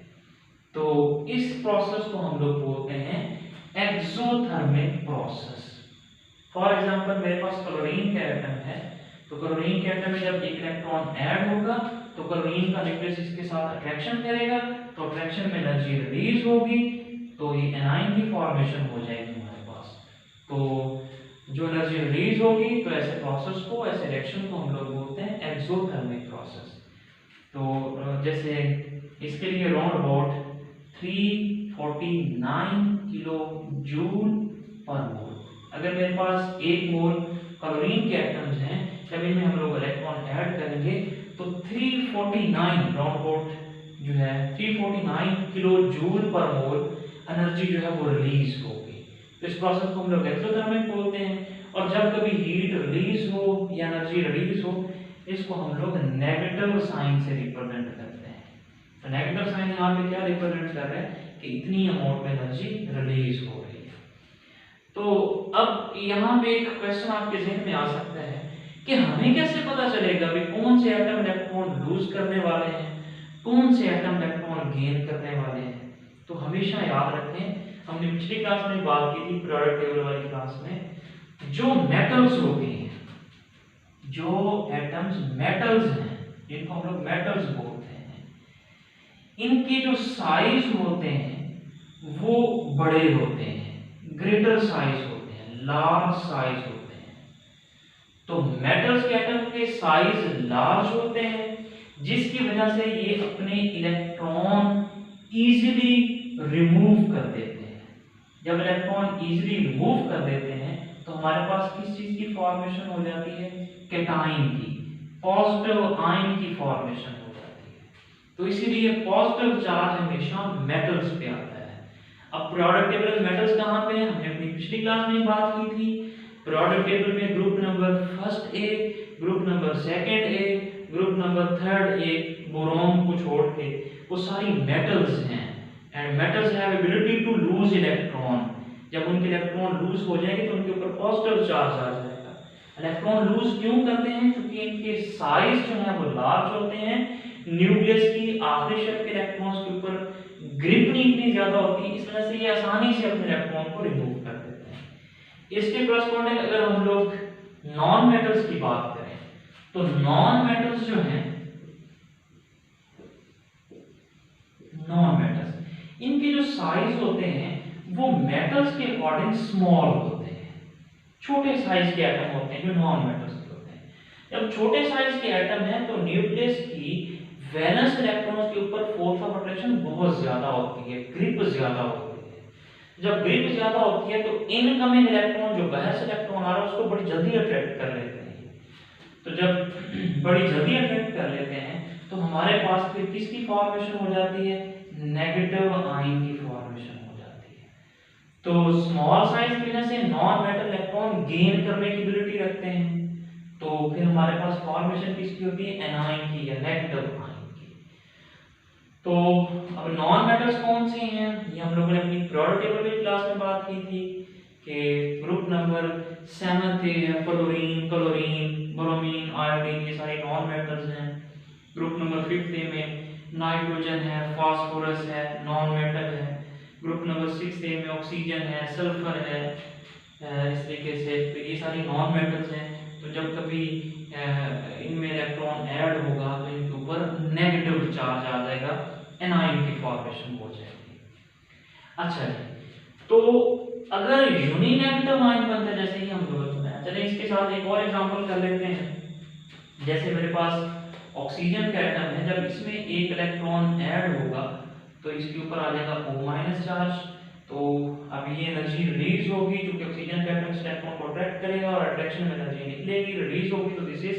तो इस प्रोसेस को हम लोग बोलते हैं एक्सोथर्मिक प्रोसेस। फॉर एग्जांपल मेरे पास क्लोरीन का एटम है, तो क्लोरीन के एटम में जब एक इलेक्ट्रॉन ऐड होगा तो क्लोरीन का न्यूक्लियस इसके साथ अट्रैक्शन करेगा, तो अट्रैक्शन में एनर्जी रिलीज होगी, तो ये एनायन की फॉर्मेशन हो जाएगी हमारे पास। तो जो एनर्जी रिलीज होगी तो ऐसे प्रोसेस को, ऐसे रिएक्शन को हम लोग बोलते हैं एक्सोथर्मिक प्रोसेस। तो जैसे इसके लिए राउंड अबाउट 349 किलो जूल पर मोल, अगर मेरे पास 1 मोल क्लोरीन के एटम्स हैं, जब इनमें हम लोग इलेक्ट्रॉन ऐड करेंगे तो 349 राउंड अबाउट जो है 349 किलो जूल पर मोल एनर्जी जो है वो रिलीज होगी। तो इस प्रोसेस को हम लोग एक्सोथर्मिक बोलते हैं। और जब कभी हीट रिलीज हो या एनर्जी रिलीज हो, इसको हम लोग नेगेटिव साइन से रिप्रेजेंट करते हैं। तो नेगेटिव साइन यहाँ पे क्या रिप्रेजेंट कर रहे हैं कि इतनी अमाउंट में एनर्जी रिलीज हो रही है। तो अब यहाँ पे एक क्वेश्चन आपके जहन में आ सकता है कि हमें कैसे पता चलेगा कि कौन से एटम इलेक्ट्रॉन लूज करने वाले हैं, कौन से एटम इलेक्ट्रॉन गेन करने वाले हैं। तो हमेशा याद रखें, हमने पिछली क्लास में बात की थी पीरियोडिक टेबल वाली क्लास में, जो मेटल्स होते हैं, जो एटम्स मेटल्स हैं, जिनको हम लोग मेटल्स बोलते हैं, इनके जो साइज होते हैं वो बड़े होते हैं, ग्रेटर साइज होते हैं, लार्ज साइज होते हैं। तो मेटल्स के एटम के साइज लार्ज होते हैं, जिसकी वजह से ये अपने इलेक्ट्रॉन इजीली रिमूव कर देते हैं। जब इलेक्ट्रॉन इजीली रिमूव कर देते हैं तो हमारे पास किस चीज की फॉर्मेशन हो जाती है, कैटाइन की, पॉजिटिव आयन की फॉर्मेशन हो जाती है। तो इसीलिए पॉजिटिव चार्ज हमेशा मेटल्स पे आता है। अब पीरियोडिक टेबल में मेटल्स कहाँ पे हैं, हमने अपनी पिछली क्लास में बात की थी। पीरियोडिक टेबल में group number first A, group number second A, group number third A, boron को छोड़ के वो सारी मेटल्स हैं। And metals have ability to lose electron. जब उनके इलेक्ट्रॉन लूज हो जाएंगे तो उनके ऊपर पॉजिटिव चार्ज आ जाएगा। इलेक्ट्रॉन लूज क्यों करते हैं, क्योंकि इनके साइज जो है वो लार्ज होते हैं। न्यूक्लियस की आखिरी शेल के इलेक्ट्रॉन्स के ऊपर ग्रिप नहीं इतनी ज्यादा होती, इस वजह से ये आसानी से अपने इलेक्ट्रॉन को रिमूव कर देते हैं। इसके करस्पॉन्डिंग अगर हम लोग नॉन मेटल्स की बात करें तो नॉन मेटल्स जो हैं, नॉन मेटल्स, इनके जो साइज होते हैं वो मेटल्स के अकॉर्डिंग स्मॉल होते हैं। छोटे साइज के एटम होते हैं जो नॉन मेटल्स के होते हैं। जब छोटे साइज के एटम हैं तो न्यूक्लियस की वैलेंस इलेक्ट्रॉन्स के ऊपर फोर्स ऑफ अट्रैक्शन बहुत ज्यादा होती है, ग्रिप ज्यादा होती है। जब ग्रिप ज्यादा होती है तो इनकमिंग इलेक्ट्रॉन, जो बाहर से इलेक्ट्रॉन आ रहा है, उसको बड़ी जल्दी अट्रैक्ट कर लेते हैं। तो जब बड़ी जल्दी अट्रैक्ट कर लेते हैं तो हमारे पास फिर किसकी फॉर्मेशन हो जाती है, नेगेटिव आयन की फॉर्मेशन हो जाती है। तो स्मॉल साइज की वजह से नॉन मेटल इलेक्ट्रॉन गेन करने की एबिलिटी रखते हैं। तो फिर हमारे पास फॉर्मेशन किसकी होती है, एनायन की या नेगेटिव आयन की। तो अब नॉन मेटल्स कौन से हैं, ये हम लोगों ने अपनी पीरियोडिक टेबल की क्लास में बात की थी कि ग्रुप नंबर 7 है फ्लोरीन, क्लोरीन, ब्रोमीन, आयोडीन, ये सारे नॉन मेटल्स हैं। ग्रुप नंबर 5 में नाइट्रोजन है, फास्फोरस है, नॉन मेटल है। ग्रुप नंबर 6 में ऑक्सीजन है, सल्फर है, इस तरीके से। तो ये सारी नॉन मेटल्स हैं। तो जब कभी इनमें इलेक्ट्रॉन ऐड होगा तो इनके ऊपर नेगेटिव चार्ज आ जाएगा, एनायन की फॉर्मेशन हो जाएगी। अच्छा जी, तो अगर यूनिनेगेटिव आयन बनता है जैसे ही हम लोग सुना, चलिए इसके साथ एक और एग्जांपल कर लेते हैं। जैसे मेरे पास ऑक्सीजन का एटम है, जब इसमें एक इलेक्ट्रॉन ऐड होगा तो इसके ऊपर आ जाएगा O- चार्ज। तो अब ये एनर्जी रिलीज होगी, क्योंकि ऑक्सीजन का एटम इलेक्ट्रॉन को अट्रैक्ट करेगा और अट्रैक्शन में एनर्जी निकलेगी, रिलीज होगी। तो दिस इज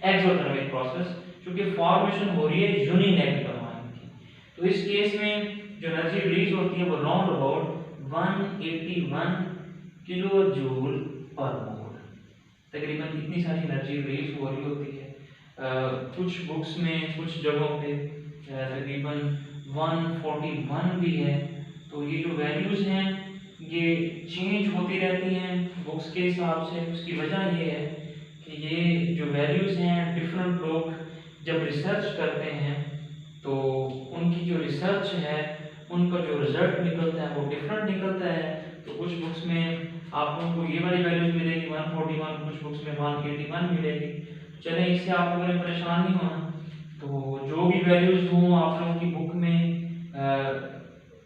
एक्सोथर्मिक प्रोसेस, क्योंकि फॉर्मेशन हो रही है यूनिनेगेटिव आयन की। तो इस केस में जो एनर्जी रिलीज होती है वो राउंड अबाउट 181 किलो जूल पर मोल, तकरीबन इतनी सारी एनर्जी रिलीज हो रही होती है। कुछ बुक्स में कुछ जगहों पे तकरीबन 141 भी है। तो ये जो वैल्यूज हैं ये चेंज होती रहती हैं बुक्स के हिसाब से। उसकी वजह ये है कि ये जो वैल्यूज हैं डिफरेंट लोग जब रिसर्च करते हैं तो उनकी जो रिसर्च है उनका जो रिजल्ट निकलता है वो डिफरेंट निकलता है। तो कुछ बुक्स में आप लोगों को ये वाली वैल्यूज मिलेगी 141, कुछ बुक्स में 181 मिलेगी। चले इससे आप लोगों ने परेशान नहीं होना। तो जो भी वैल्यूज हों आप लोगों की बुक में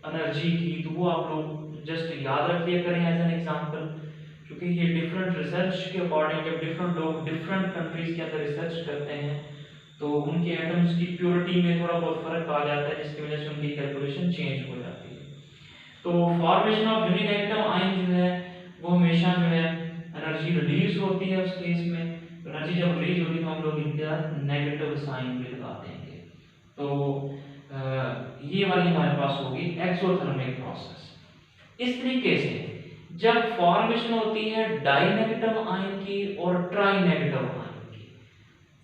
एनर्जी की, तो वो आप लोग जस्ट याद रख लिया करें एज एन एग्जांपल, क्योंकि ये डिफरेंट रिसर्च के अकॉर्डिंग जब डिफरेंट लोग डिफरेंट कंट्रीज के अंदर रिसर्च करते हैं तो उनके एटम्स की प्योरिटी में थोड़ा बहुत फर्क आ जाता है, जिसकी वजह से उनकी कैलकुलेशन चेंज हो जाती है। तो फॉर्मेशन ऑफ यूनिनेगेटिव आयन जो है वो हमेशा जो है एनर्जी रिलीज होती है। उस केस में एनर्जी जब रिलीज होगी तो हम लोग इनका नेगेटिव साइन भी लगा देंगे। तो ये वाली हमारे पास होगी एक्सोथर्मिक प्रोसेस। इस तरीके से जब फॉर्मेशन होती है डाई नेगेटिव आयन की और ट्राई नेगेटिव आयन की,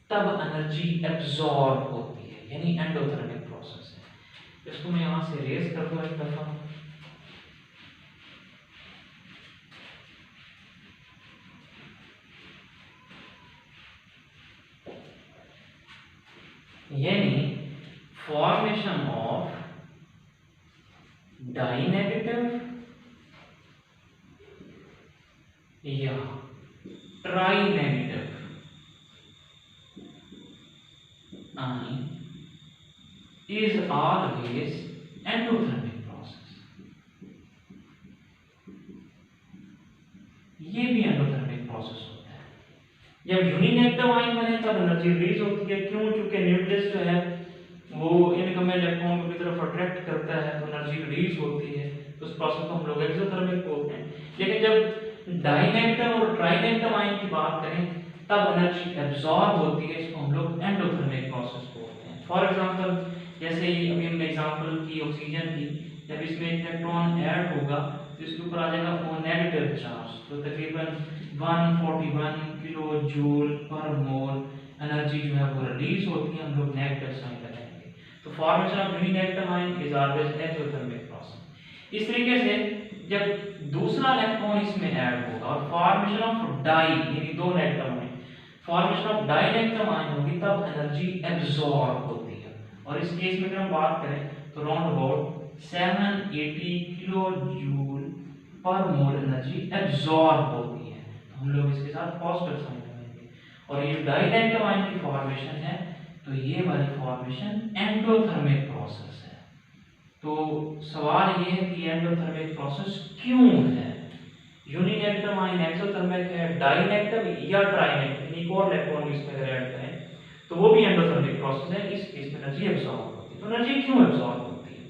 तब एनर्जी एब्जॉर्ब होती है, यानी एंडोथर्मिक प्रोसेस है। इसको मैं यहां से रेज कर दूं एक दफा। यानी फॉर्मेशन ऑफ डाई नेगेटिव या try negative ion is always endothermic process। ये भी एंडोथर्मिक प्रोसेस होता है। जब यूनिनेगेटिव आयन बने तब एनर्जी रिलीज होती है, क्यों? क्योंकि न्यूक्लियस जो है वो इनकमिंग इलेक्ट्रॉन को की तरफ अट्रैक्ट करता है, तो एनर्जी रिलीज होती है, तो उस प्रोसेस को हम लोग एक्सोथर्मिक बोलते हैं। लेकिन जब डाइनेगेटिव और ट्राइनेगेटिव आयन की बात करें तब एनर्जी एब्जॉर्ब होती है, इसको हम लोग एंडोथर्मिक प्रोसेस बोलते हैं। फॉर एग्जांपल जैसे अभी हमने एग्जांपल की ऑक्सीजन की, जब इसमें इलेक्ट्रॉन ऐड होगा तो इसके ऊपर आ जाएगा वो नेगेटिव चार्ज, तो तकरीबन 141 किलो जूल पर मोल एनर्जी जो है वो रिलीज होती है, हम लोग नेगेटिव साइन लगाएंगे। तो formation of uninegative ion is always exothermic process. इस तरीके से जब दूसरा इलेक्ट्रॉन इसमें ऐड होगा और फॉर्मेशन ऑफ डाई यानी दो negative ion, formation of die negative ion होगी, तब एनर्जी एब्जॉर्ब होती है। और इस केस में अगर हम बात करें तो राउंड अबाउट 780 किलो जूल पर मोल एनर्जी एब्जॉर्ब होती है। हम लोग इसके साथ पॉजिटिव साइन लगाएंगे। और ये डाइनेगेटिव आयन की फॉर्मेशन है, तो ये वाली फॉर्मेशन एंडोथर्मिक प्रोसेस है। तो सवाल ये है कि एंडोथर्मिक प्रोसेस क्यों है? यूनिनेगेटिव आयन एक्सोथर्मिक है, डाइनेगेटिव या ट्राइनेगेटिव, एक और इलेक्ट्रॉन इसमें अगर ऐड करें तो वो भी एंडोथर्मिक प्रोसेस है। इस केस में एनर्जी एब्जॉर्ब होती है। तो एनर्जी क्यों एब्जॉर्ब होती है?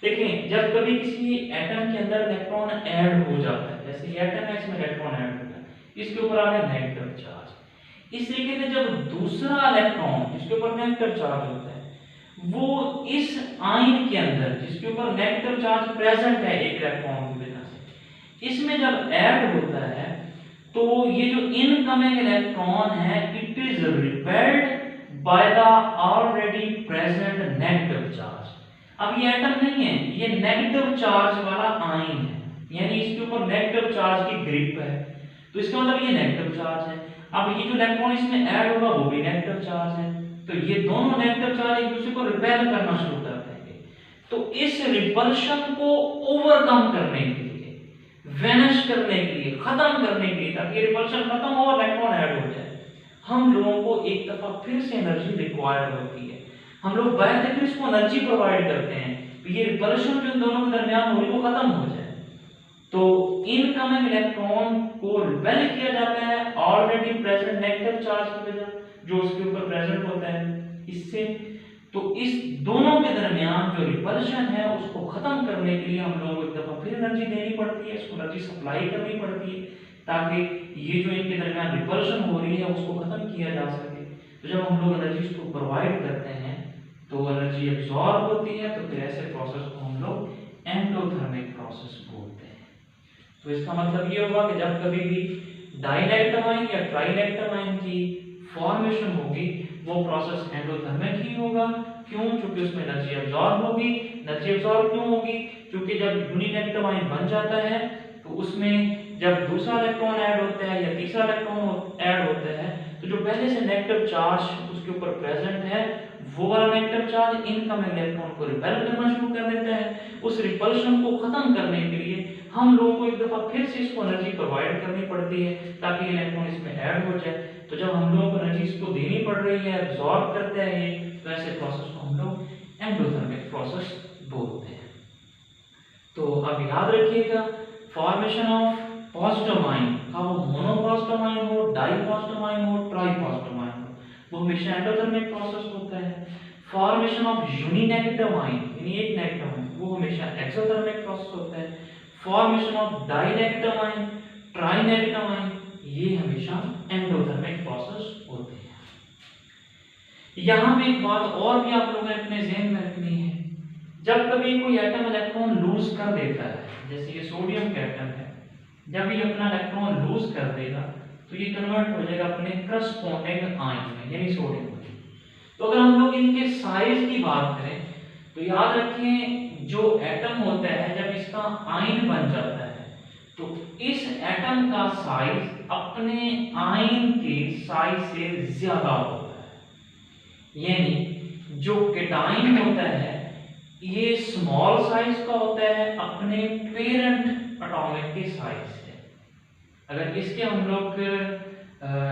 देखिए, जब कभी किसी एटम के अंदर इलेक्ट्रॉन ऐड हो जाता है, जैसे ये एटम है, इसमें इलेक्ट्रॉन ऐड होता है, इसके ऊपर आ गया नेगेटिव चार्ज। इस तरीके से जब दूसरा इलेक्ट्रॉन जिसके ऊपर नेगेटिव चार्ज होता है वो इस आयन के अंदर जिसके ऊपर नेगेटिव चार्ज प्रेजेंट है एक इलेक्ट्रॉन की वजह से, इसमें जब ऐड होता है तो ये जो इनकमिंग इलेक्ट्रॉन है it is repelled by the already present negative charge. अब ये एटम नहीं है, ये नेगेटिव चार्ज वाला आयन है, यानी इसके ऊपर नेगेटिव चार्ज की ग्रिप है, तो इसका मतलब ये नेगेटिव चार्ज है। अब ये जो इलेक्ट्रॉन इसमें ऐड होगा वो भी नेगेटिव चार्ज है, तो ये दोनों नेगेटिव चार्ज एक दूसरे को रिपेल करना शुरू कर देंगे। तो इस रिपल्शन को ओवरकम करने के लिए, वैनिश करने के लिए, खत्म करने के लिए, ताकि रिपल्शन खत्म हो और इलेक्ट्रॉन ऐड हो जाए, हम लोगों को एक दफा फिर से एनर्जी रिक्वायर्ड होती है। हम लोग बायोलॉजिकली इसको एनर्जी प्रोवाइड करते हैं कि ये रिपल्शन जो दोनों के दरमियान हो रही है वो खत्म हो जाए। तो इनकमिंग इलेक्ट्रॉन को रिपेल किया जाता है ऑलरेडी प्रेजेंट नेगेटिव चार्ज की वजह जो उसके ऊपर प्रेजेंट होता है इससे। तो इस दोनों के दरमियान जो रिपल्शन है उसको खत्म करने के लिए हम लोगों को एक दफा फिर एनर्जी देनी पड़ती है, इसको एनर्जी सप्लाई करनी पड़ती है ताकि ये जो इनके दरमियान रिपल्शन हो रही है उसको खत्म किया जा सके। तो जब हम लोग एनर्जी इसको प्रोवाइड करते हैं तो एनर्जी एब्जॉर्ब होती है, तो फिर ऐसे प्रोसेस को हम लोग एंडोथर्मिक प्रोसेस बोलते हैं। तो इसका मतलब ये होगा कि जब कभी भी डाइनेगेटिव आयन या ट्राइनेगेटिव आयन की फॉर्मेशन होगी वो प्रोसेस एंडोथर्मिक ही होगा। क्यों? क्योंकि उसमें एनर्जी एब्जॉर्ब होगी। एनर्जी एब्जॉर्ब क्यों होगी? क्योंकि जब यूनिनेगेटिव आयन बन जाता है तो उसमें जब दूसरा इलेक्ट्रॉन ऐड होता है या तीसरा इलेक्ट्रॉन ऐड होता है तो जो पहले से नेगेटिव चार्ज उसके ऊपर प्रेजेंट है वो वाला नेगेटिव चार्ज इनकमिंग इलेक्ट्रॉन को रिपेल करना शुरू कर देता है। उस रिपल्शन को खत्म करने के लिए हम लोगों को एक दफा फिर से इसको एनर्जी प्रोवाइड करनी पड़ती है ताकि इलेक्ट्रॉन इसमें ऐड हो जाए। तो जब हम लोगों को एनर्जी इसको देनी पड़ रही है, एब्जॉर्ब करते हैं ये, तो ऐसे प्रोसेस को हम लोग एंडोथर्मिक प्रोसेस बोलते हैं। तो अब याद रखिएगा, फॉर्मेशन ऑफ पॉजिटिव आयन, का वो मोनोपॉजिटिव आयन हो, डाइपॉजिटिव आयन हो, ट्राइपॉजिटिव आयन हो, वो हमेशा एंडोथर्मिक प्रोसेस होता है। फॉर्मेशन ऑफ यूनिनेगेटिव आयन यानी एक नेगेटिव आयन वो हमेशा एक्सोथर्मिक प्रोसेस होता है। Formation of dinegative ion, ट्राइनेगेटिव ion ये हमेशा एंडोथर्मिक प्रोसेस होते हैं। यहाँ पे एक बात और भी आप लोगों ने अपने ज़हन में रखनी है, जब कभी कोई एटम इलेक्ट्रॉन लूज कर देता है, जैसे ये सोडियम का एटम है, जब ये अपना इलेक्ट्रॉन लूज कर देगा तो ये कन्वर्ट हो जाएगा अपने करस्पॉन्डिंग आयन में, यानी सोडियम में। तो अगर हम लोग इनके साइज की बात करें तो याद रखें, जो एटम होता है जब इसका आयन बन जाता है तो इस एटम का साइज अपने आयन के साइज से ज्यादा होता है। यानी जो केटाइन होता है ये स्मॉल साइज का होता है अपने पेरेंट एटॉमिक के साइज से। अगर इसके हम लोग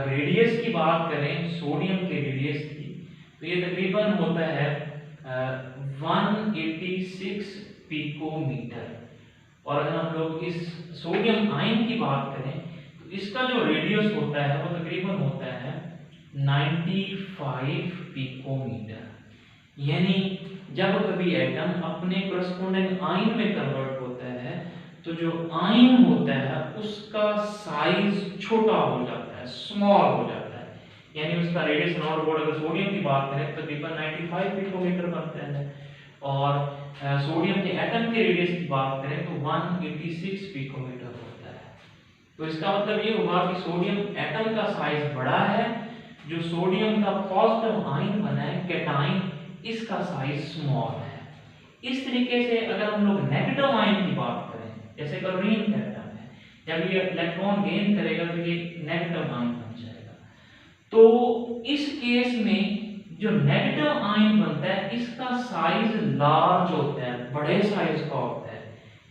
रेडियस की बात करें, सोडियम के रेडियस की, तो ये तकरीबन होता है 186 पिकोमीटर। और अगर हम लोग इस सोडियम आयन की बात करें तो इसका जो रेडियस होता है वो तकरीबन होता है 95 पिकोमीटर। यानी जब कभी एटम अपने करस्पॉन्डिंग आयन में कन्वर्ट होता है तो जो आयन होता है उसका साइज छोटा हो जाता है, स्मॉल हो जाता है। यानी उसका रेडियस नॉट बोर्ड, अगर सोडियम की बात करें तो तकरीबन 95 पिकोमीटर बनता है, और सोडियम के एटम के रेडियस की बात करें तो 186 पिकोमीटर होता है। तो इसका मतलब ये हुआ कि सोडियम एटम का साइज बड़ा है, जो सोडियम का पॉजिटिव आयन बना है कैटाइन, इसका साइज स्मॉल है। इस तरीके से अगर हम लोग नेगेटिव आयन की बात करें, जैसे क्लोरीन का एटम है, जब ये इलेक्ट्रॉन गेन करेगा तो ये नेगेटिव आयन बन जाएगा। तो इस केस में जो नेगेटिव आयन बनता है इसका साइज लार्ज होता है, बड़े साइज का होता है।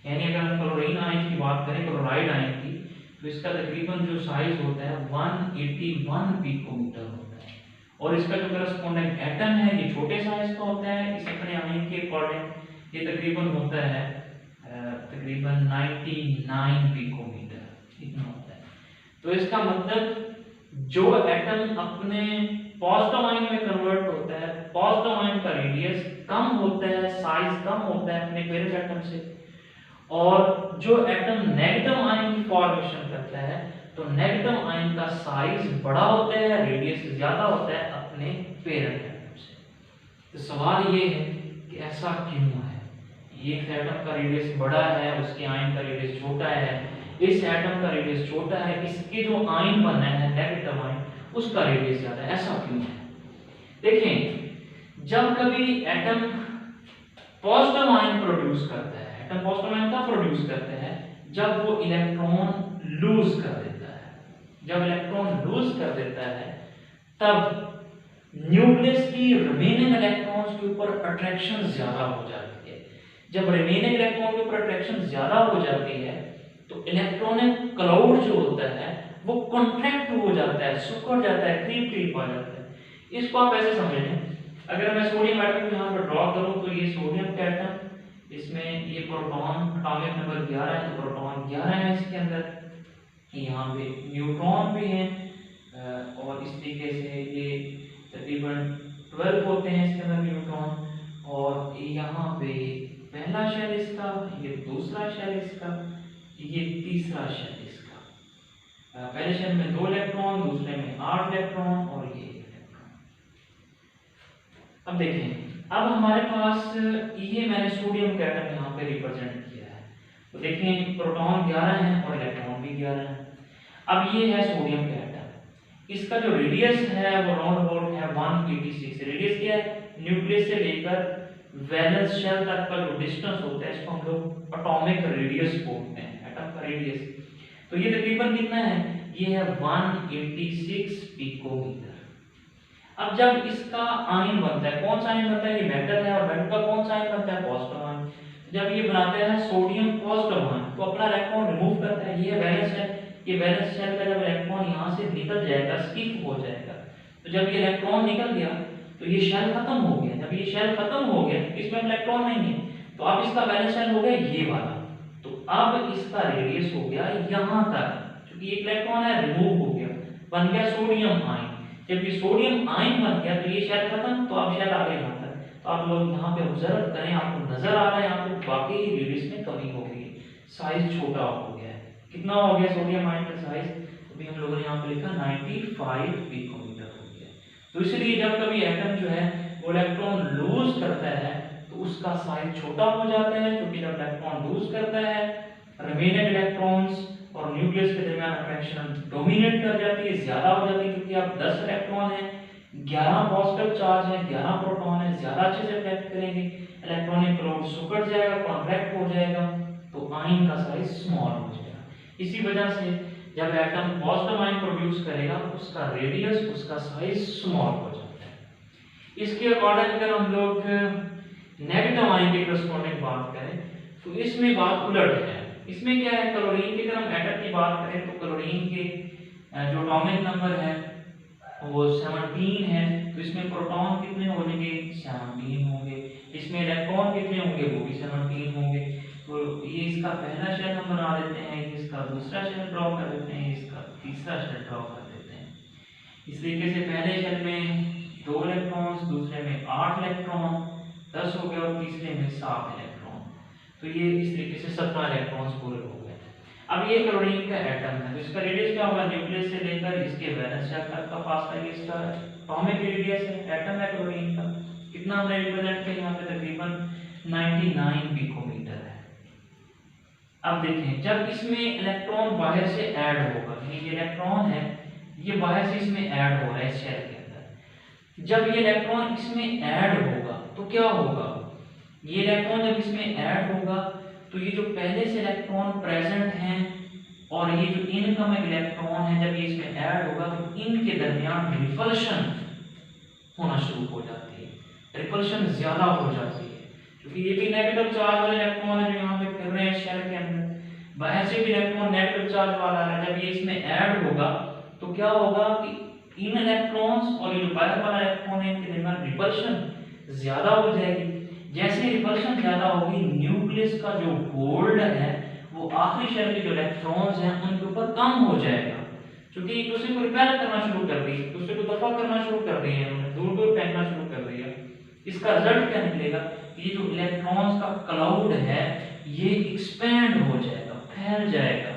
यानी अगर हम क्लोरीन आयन की बात करें, क्लोराइड आयन की, तो इसका तकरीबन जो साइज होता है 181 पिकोमीटर होता है। और इसका जो करस्पॉन्डिंग एटम है ये छोटे साइज का होता है, इस अपने आयन के अकॉर्डिंग ये तकरीबन होता है तकरीबन 99 पिकोमीटर इतना होता है। तो इसका मतलब जो एटम अपने पॉजिटिव आयन में कन्वर्ट होता है, पॉजिटिव आयन का रेडियस कम होता है, साइज कम होता है अपने पेरेंट एटम से, और जो एटम नेगेटिव आयन की फॉर्मेशन करता है तो नेगेटिव आयन का साइज बड़ा होता है, रेडियस ज्यादा होता है अपने पेरेंट एटम से। तो सवाल ये है कि ऐसा क्यों है? ये एटम का रेडियस बड़ा है, उसके आयन का रेडियस छोटा है, इस एटम का रेडियस छोटा है, इसके जो आयन बना है नेगेटिव आयन उसका रेडियस ज्यादा है, ऐसा क्यों है? देखें, जब कभी एटम पॉजिटिव आयन प्रोड्यूस करता है, एटम पॉजिटिव आयन का प्रोड्यूस करता है जब वो इलेक्ट्रॉन लूज कर देता है। जब इलेक्ट्रॉन लूज कर देता है तब न्यूक्लियस की रिमेनिंग इलेक्ट्रॉन्स के ऊपर अट्रैक्शन ज्यादा हो जाती है। जब रिमेनिंग इलेक्ट्रॉन के ऊपर अट्रैक्शन ज्यादा हो जाती है तो इलेक्ट्रॉनिक क्लाउड जो होता है वो कॉन्ट्रैक्ट हो जाता है, सिकुड़ जाता है, क्रीप आ जाता है। इसको आप ऐसे समझ लें, अगर मैं सोडियम एटम को यहाँ पर ड्रॉ करूँ तो ये सोडियम का एटम, इसमें ये प्रोटॉन एटॉमिक नंबर 11 है, तो प्रोटॉन 11 है इसके अंदर, यहाँ पे न्यूट्रॉन भी हैं, और इस तरीके से ये तकरीबन 12 होते हैं इसके अंदर न्यूट्रॉन। और यहाँ पे पहला शेल इसका, ये दूसरा शेल इसका, ये तीसरा शेल इसका। पहले शेल में 2 इलेक्ट्रॉन, दूसरे में 8 इलेक्ट्रॉन और ये इलेक्ट्रॉन। अब देखें, अब हमारे पास ये मैंने सोडियम का एटम यहाँ पे रिप्रेजेंट किया है, तो देखें प्रोटॉन 11 हैं और इलेक्ट्रॉन भी 11 हैं। अब ये है सोडियम का एटम, इसका जो रेडियस है वो राउंड अबाउट है 186। रेडियस क्या है? न्यूक्लियस से लेकर वैलेंस शेल तक का जो डिस्टेंस होता है इसको हम लोग एटॉमिक रेडियस बोलते हैं, एटम का रेडियस। तो ये तकरीबन कितना है? ये है 186 पिकोमीटर। अब जब इसका आयन बनता है, कौन सा आयन बनता है? ये मेटल है, और मेटल का कौन सा आयन बनता है? Positive ion. जब ये बनाते हैं सोडियम पॉजिटिव आयन तो अपना इलेक्ट्रॉन रिमूव करता है, ये वैलेंस शेल। ये वैलेंस शेल का जब इलेक्ट्रॉन यहाँ से निकल जाएगा, स्किप हो जाएगा, तो जब ये इलेक्ट्रॉन निकल गया तो ये शेल खत्म हो गया। जब ये शेल खत्म हो गया, इसमें इलेक्ट्रॉन नहीं है, तो अब इसका वैलेंस शेल हो गया ये वाला। तो अब इसका रेडियस हो गया यहाँ तक, क्योंकि एक इलेक्ट्रॉन है रिमूव हो गया, बन गया सोडियम आयन। जब ये सोडियम आयन बन गया तो ये शेल खत्म, तो अब शेल आ गया यहाँ तक। तो आप लोग यहाँ पे ऑब्जर्व करें, आपको नजर आ रहा है यहाँ पे वाकई रेडियस में कमी हो गई है, साइज छोटा हो गया है। कितना हो गया सोडियम आयन का साइज? अभी हम लोगों ने यहाँ पे लिखा 95 पिकोमीटर हो गया। तो इसलिए जब कभी एटम जो है वो इलेक्ट्रॉन लूज करता है तो उसका साइज छोटा हो जाता है, क्योंकि जब इलेक्ट्रॉन लूज करता है रिमेनिंग इलेक्ट्रॉन्स और न्यूक्लियस के दरमियान अट्रैक्शन डोमिनेट कर जाती है, ज्यादा हो जाती है, क्योंकि अब 10 इलेक्ट्रॉन है, 11 पॉजिटिव चार्ज है, 11 प्रोटॉन है, ज्यादा अच्छे से अट्रैक्ट करेंगे, इलेक्ट्रॉनिक क्लाउड सिकुड़ जाएगा, कॉन्ट्रैक्ट हो जाएगा, तो आयन का साइज स्मॉल हो जाएगा। इसी वजह से जब एटम पॉजिटिव आयन प्रोड्यूस करेगा उसका रेडियस, उसका साइज स्मॉल हो जाता है। इसके अकॉर्डिंग अगर हम लोग नेगेटिव आयन की करस्पॉन्डिंग बात करें तो इसमें बात उलट है। इसमें क्या है, क्लोरीन की अगर हम एटम की बात करें तो क्लोरीन के जो एटॉमिक नंबर है वो 17 है, तो इसमें प्रोटॉन कितने होंगे, 17 होंगे, इसमें इलेक्ट्रॉन कितने होंगे, वो भी 17 होंगे। तो ये इसका पहला शेल हम बना देते हैं, इसका दूसरा शेल ड्रॉ कर देते हैं, इसका तीसरा शेल ड्रॉ कर देते हैं। इस तरीके से पहले शेल में 2 इलेक्ट्रॉन्स, दूसरे में 8 इलेक्ट्रॉन, 10 हो गए, और तीसरे में 7 इलेक्ट्रॉन, तो ये इस तरीके से 17 इलेक्ट्रॉन्स पूरे हो गए। अब ये क्लोरीन का एटम है, तो इसका रेडियस क्या होगा, न्यूक्लियस से लेकर इसके वैलेंस शेल तक का फासला, ये इसका एटॉमिक रेडियस है, एटम है क्लोरीन का। कितना हमने रिप्रेजेंट किया यहाँ पे, तकरीबन 99 पिकोमीटर है। अब देखें, जब इसमें इलेक्ट्रॉन बाहर से ऐड होगा, यानी ये इलेक्ट्रॉन है ये बाहर से इसमें ऐड हो रहा है इस शेल के अंदर, जब ये इलेक्ट्रॉन इसमें ऐड होगा तो क्या होगा, ये इलेक्ट्रॉन जब इसमें ऐड होगा तो ये जो पहले से इलेक्ट्रॉन प्रेजेंट हैं और ये जो इनकमिंग इलेक्ट्रॉन है, जब ये इसमें ऐड होगा तो इनके दरमियान रिपल्शन होना शुरू हो जाती है, रिपल्शन ज्यादा हो जाती है, क्योंकि ये भी नेगेटिव चार्ज वाले इलेक्ट्रॉन है जो यहाँ पे फिर रहे हैं शेल के अंदर, बाहर से भी इलेक्ट्रॉन नेगेटिव चार्ज वाला है, जब ये इसमें ऐड होगा तो क्या होगा कि इन इलेक्ट्रॉन्स और ये जो बाहर वाला इलेक्ट्रॉन है इनके दरमियान रिपल्शन ज्यादा हो जाएगी। जैसे रिपल्शन ज्यादा होगी, न्यूक्लियस का जो होल्ड है वो आखिरी शेल के जो इलेक्ट्रॉन्स हैं उनके ऊपर कम हो जाएगा, क्योंकि एक दूसरे को रिपेल करना शुरू कर दी, दूसरे को दफा करना शुरू कर दिए उन्होंने, दूर दूर फेंकना शुरू कर दिया। इसका रिजल्ट क्या निकलेगा, ये जो इलेक्ट्रॉन्स का क्लाउड है ये एक्सपेंड हो जाएगा, फैल जाएगा।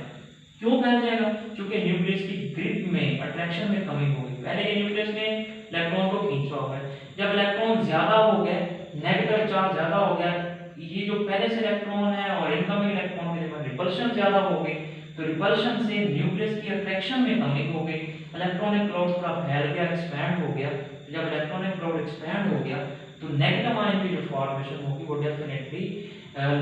क्यों फैल जाएगा, क्योंकि न्यूक्लियस की ग्रिप में, अट्रैक्शन में कमी होगी। पहले ये न्यूक्लियस ने इलेक्ट्रॉन को खींचा होगा, जब इलेक्ट्रॉन ज्यादा हो गए, नेगेटिव चार्ज ज्यादा हो गया, ये जो पहले से इलेक्ट्रॉन है और इनकमिंग इलेक्ट्रॉन के बीच रिपल्शन ज्यादा हो गई, तो रिपल्शन से न्यूक्लियस की अट्रैक्शन में कमी हो गई, इलेक्ट्रॉनिक क्लाउड थोड़ा फैल गया, एक्सपैंड हो गया। जब इलेक्ट्रॉनिक क्लाउड एक्सपैंड हो गया तो नेगेटिव आयन की जो फॉर्मेशन होगी वो डेफिनेटली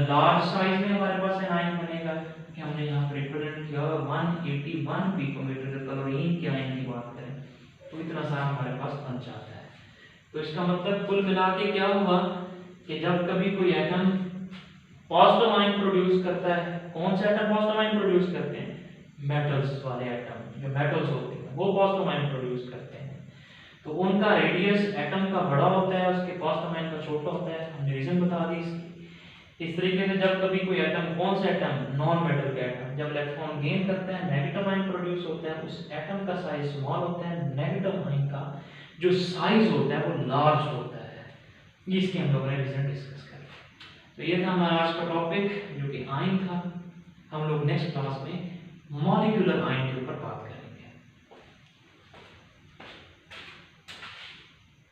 लार्ज साइज में हमारे पास आयन बनेगा, कि हमने यहाँ पर रिप्रेजेंट किया 181 पिकोमीटर क्लोरीन के आयन की बात करें तो इतना सारा हमारे पास बन जाता है। तो इसका मतलब कुल मिला के क्या हुआ कि जब कभी कोई एटम पॉजिटिव आयन प्रोड्यूस करता है, कौन से एटम पॉजिटिव आयन प्रोड्यूस करते हैं, मेटल्स वाले एटम, जो मेटल्स होते हैं वो पॉजिटिव आयन प्रोड्यूस करते हैं, तो उनका रेडियस एटम का बड़ा होता है, उसके पॉजिटिव आयन का छोटा होता है। हमने रीजन बता दी इसकी। इस तरीके से जब कभी कोई एटम, कौन सा एटम, नॉन मेटल का एटम, जब इलेक्ट्रॉन गेन करता है नेगेटिव आयन प्रोड्यूस होता है, उस एटम का साइज स्मॉल होता है, नेगेटिव आयन का जो साइज होता है वो लार्ज होता है। ये इसके हम लोगों ने रीजन डिस्कस कर। तो ये था हमारा आज का टॉपिक जो कि आयन था। हम लोग नेक्स्ट क्लास में मॉलिक्यूलर आयन के ऊपर बात करेंगे।